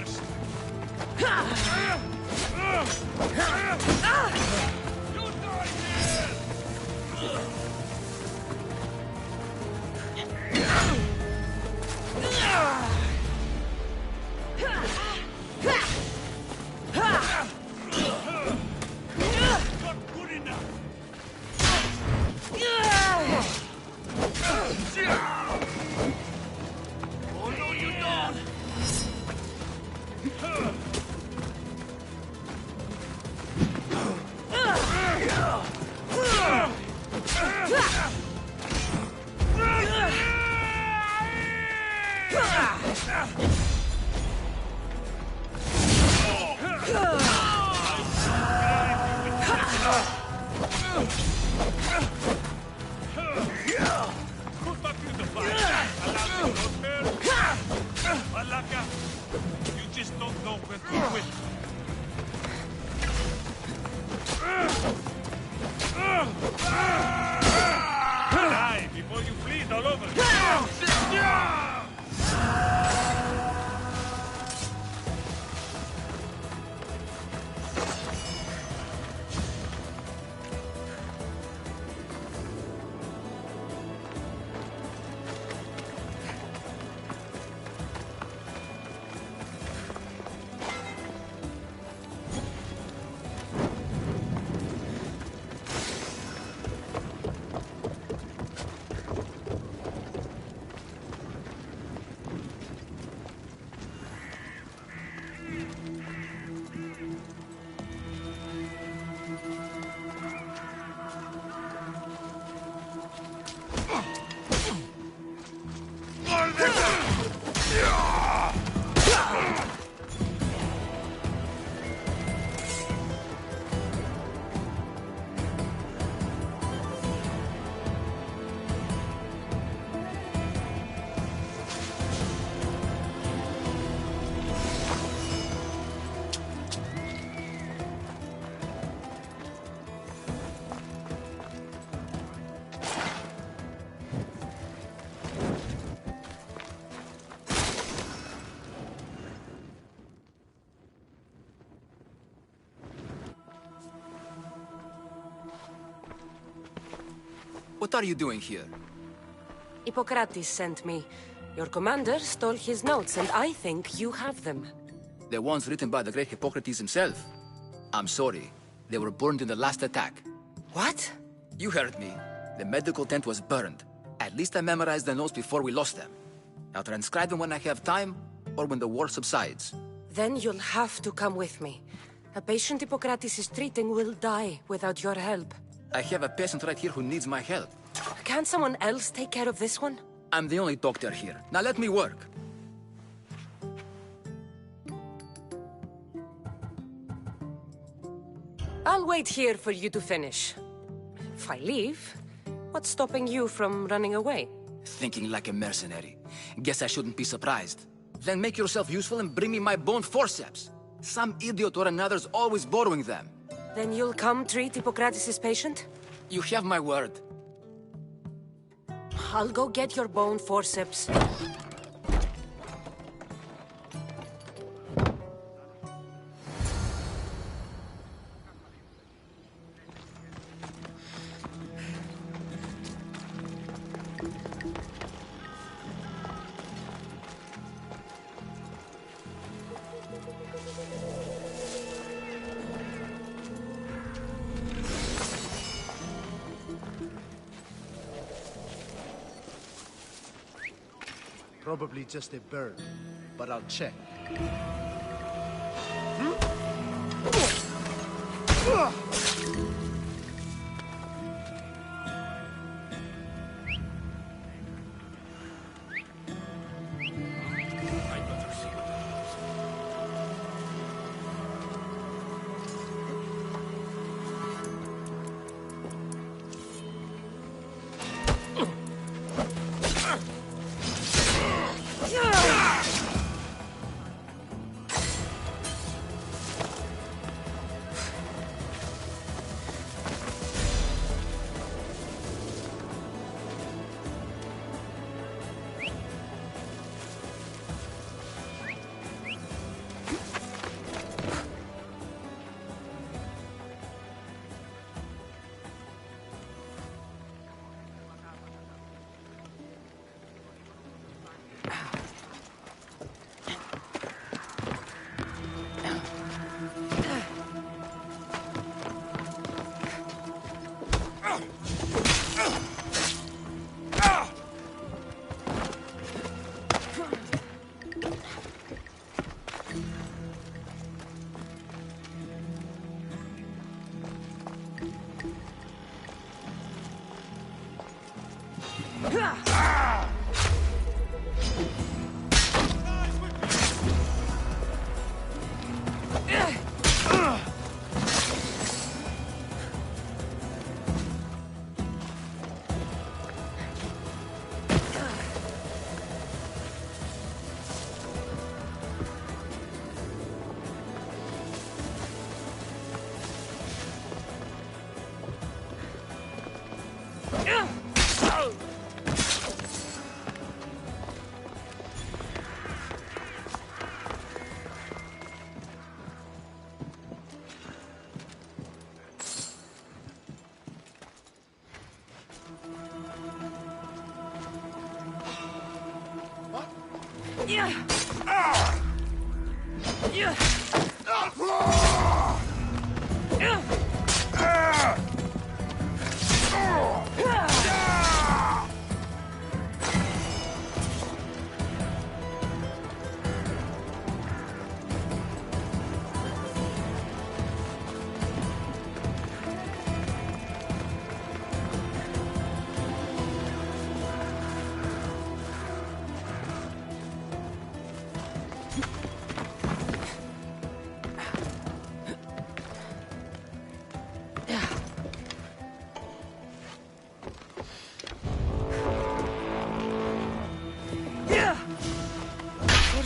first! You just don't know when to quit. Die before you bleed all over.
What are you doing here?
Hippocrates sent me. Your commander stole his notes, and I think you have them.
The ones written by the great Hippocrates himself. I'm sorry. They were burned in the last attack.
What?
You heard me. The medical tent was burned. At least I memorized the notes before we lost them. I'll transcribe them when I have time, or when the war subsides.
Then you'll have to come with me. A patient Hippocrates is treating will die without your help.
I have a patient right here who needs my help.
Can't someone else take care of this one?
I'm the only doctor here. Now let me work.
I'll wait here for you to finish. If I leave, what's stopping you from running away?
Thinking like a mercenary. Guess I shouldn't be surprised. Then make yourself useful and bring me my bone forceps. Some idiot or another's always borrowing them.
Then you'll come treat Hippocrates' patient?
You have my word.
I'll go get your bone forceps.
Probably just a bird, but I'll check.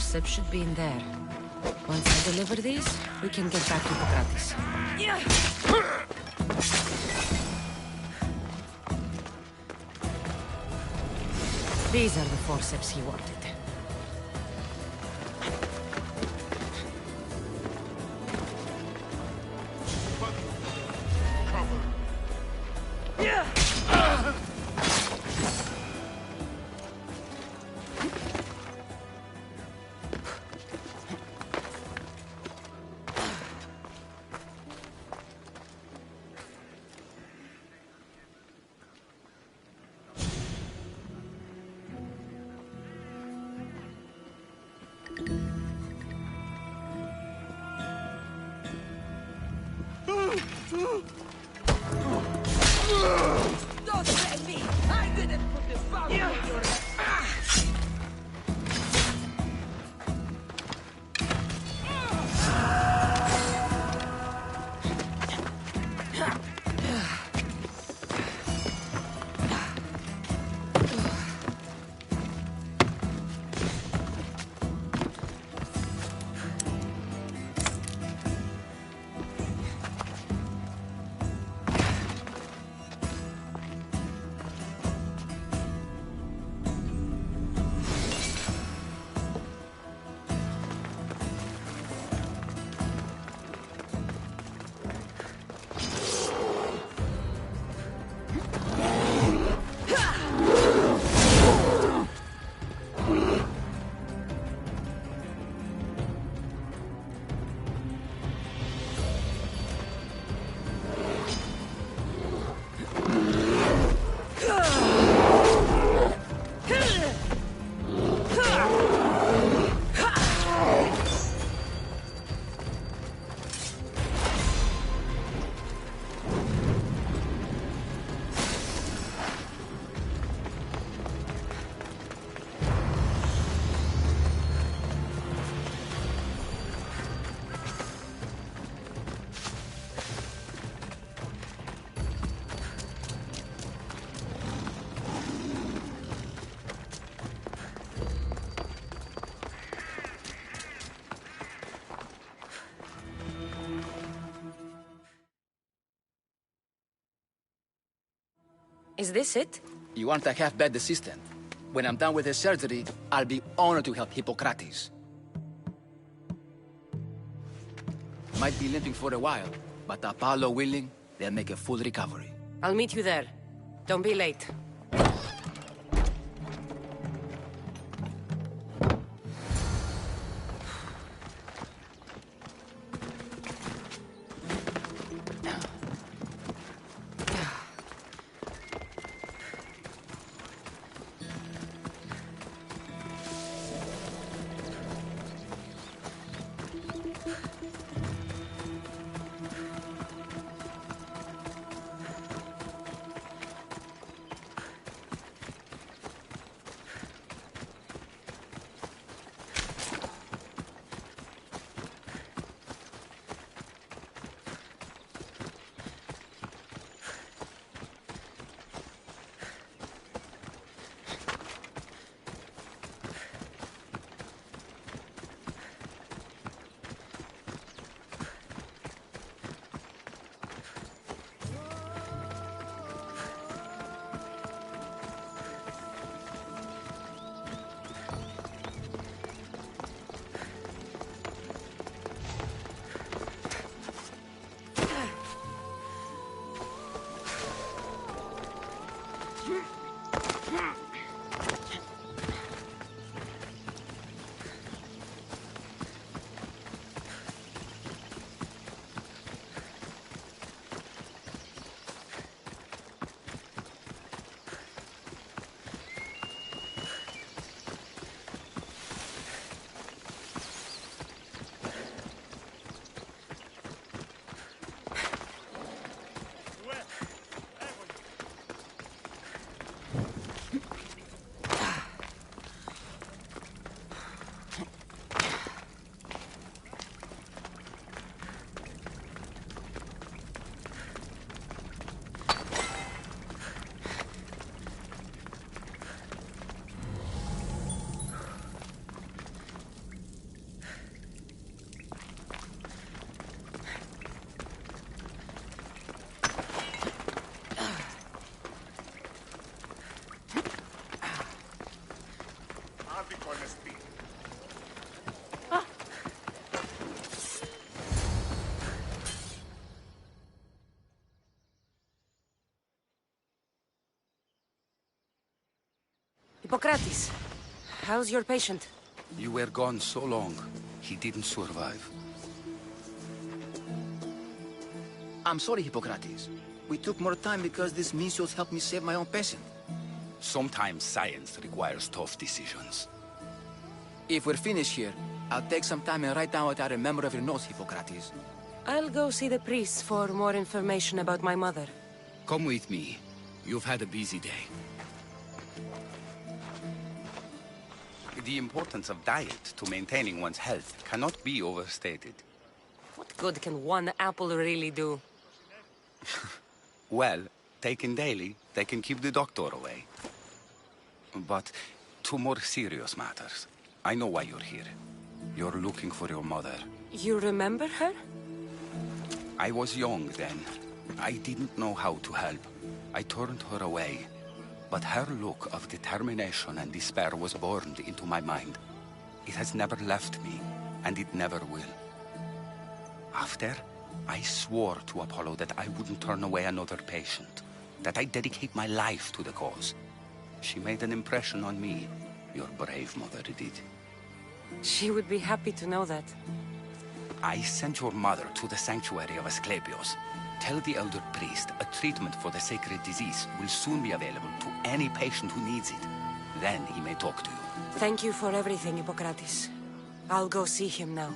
Forceps should be in there. Once I deliver these, we can get back to Hippocrates. These are the forceps he wanted.
Don't blame me! I didn't put this foul in your head!
Is this it?
You want a half-bed assistant? When I'm done with his surgery, I'll be honored to help Hippocrates. Might be limping for a while, but Apollo willing, they'll make a full recovery.
I'll meet you there. Don't be late.
Hippocrates, how's your patient?
You were gone so long, he didn't survive.
I'm sorry, Hippocrates. We took more time because this measles helped me save my own patient.
Sometimes science requires tough decisions.
If we're finished here, I'll take some time and write down what I remember of your notes, Hippocrates.
I'll go see the priest for more information about my mother.
Come with me. You've had a busy day. The importance of diet to maintaining one's health cannot be overstated.
What good can one apple really do?
Well, taken daily, they can keep the doctor away. But to more serious matters, I know why you're here. You're looking for your mother.
You remember her?
I was young then. I didn't know how to help. I turned her away. But her look of determination and despair was burned into my mind. It has never left me, and it never will. After, I swore to Apollo that I wouldn't turn away another patient, that I'd dedicate my life to the cause. She made an impression on me. Your brave mother did.
She would be happy to know that.
I sent your mother to the sanctuary of Asclepios. Tell the elder priest a treatment for the sacred disease will soon be available to any patient who needs it. Then he may talk to you.
Thank you for everything, Hippocrates. I'll go see him now.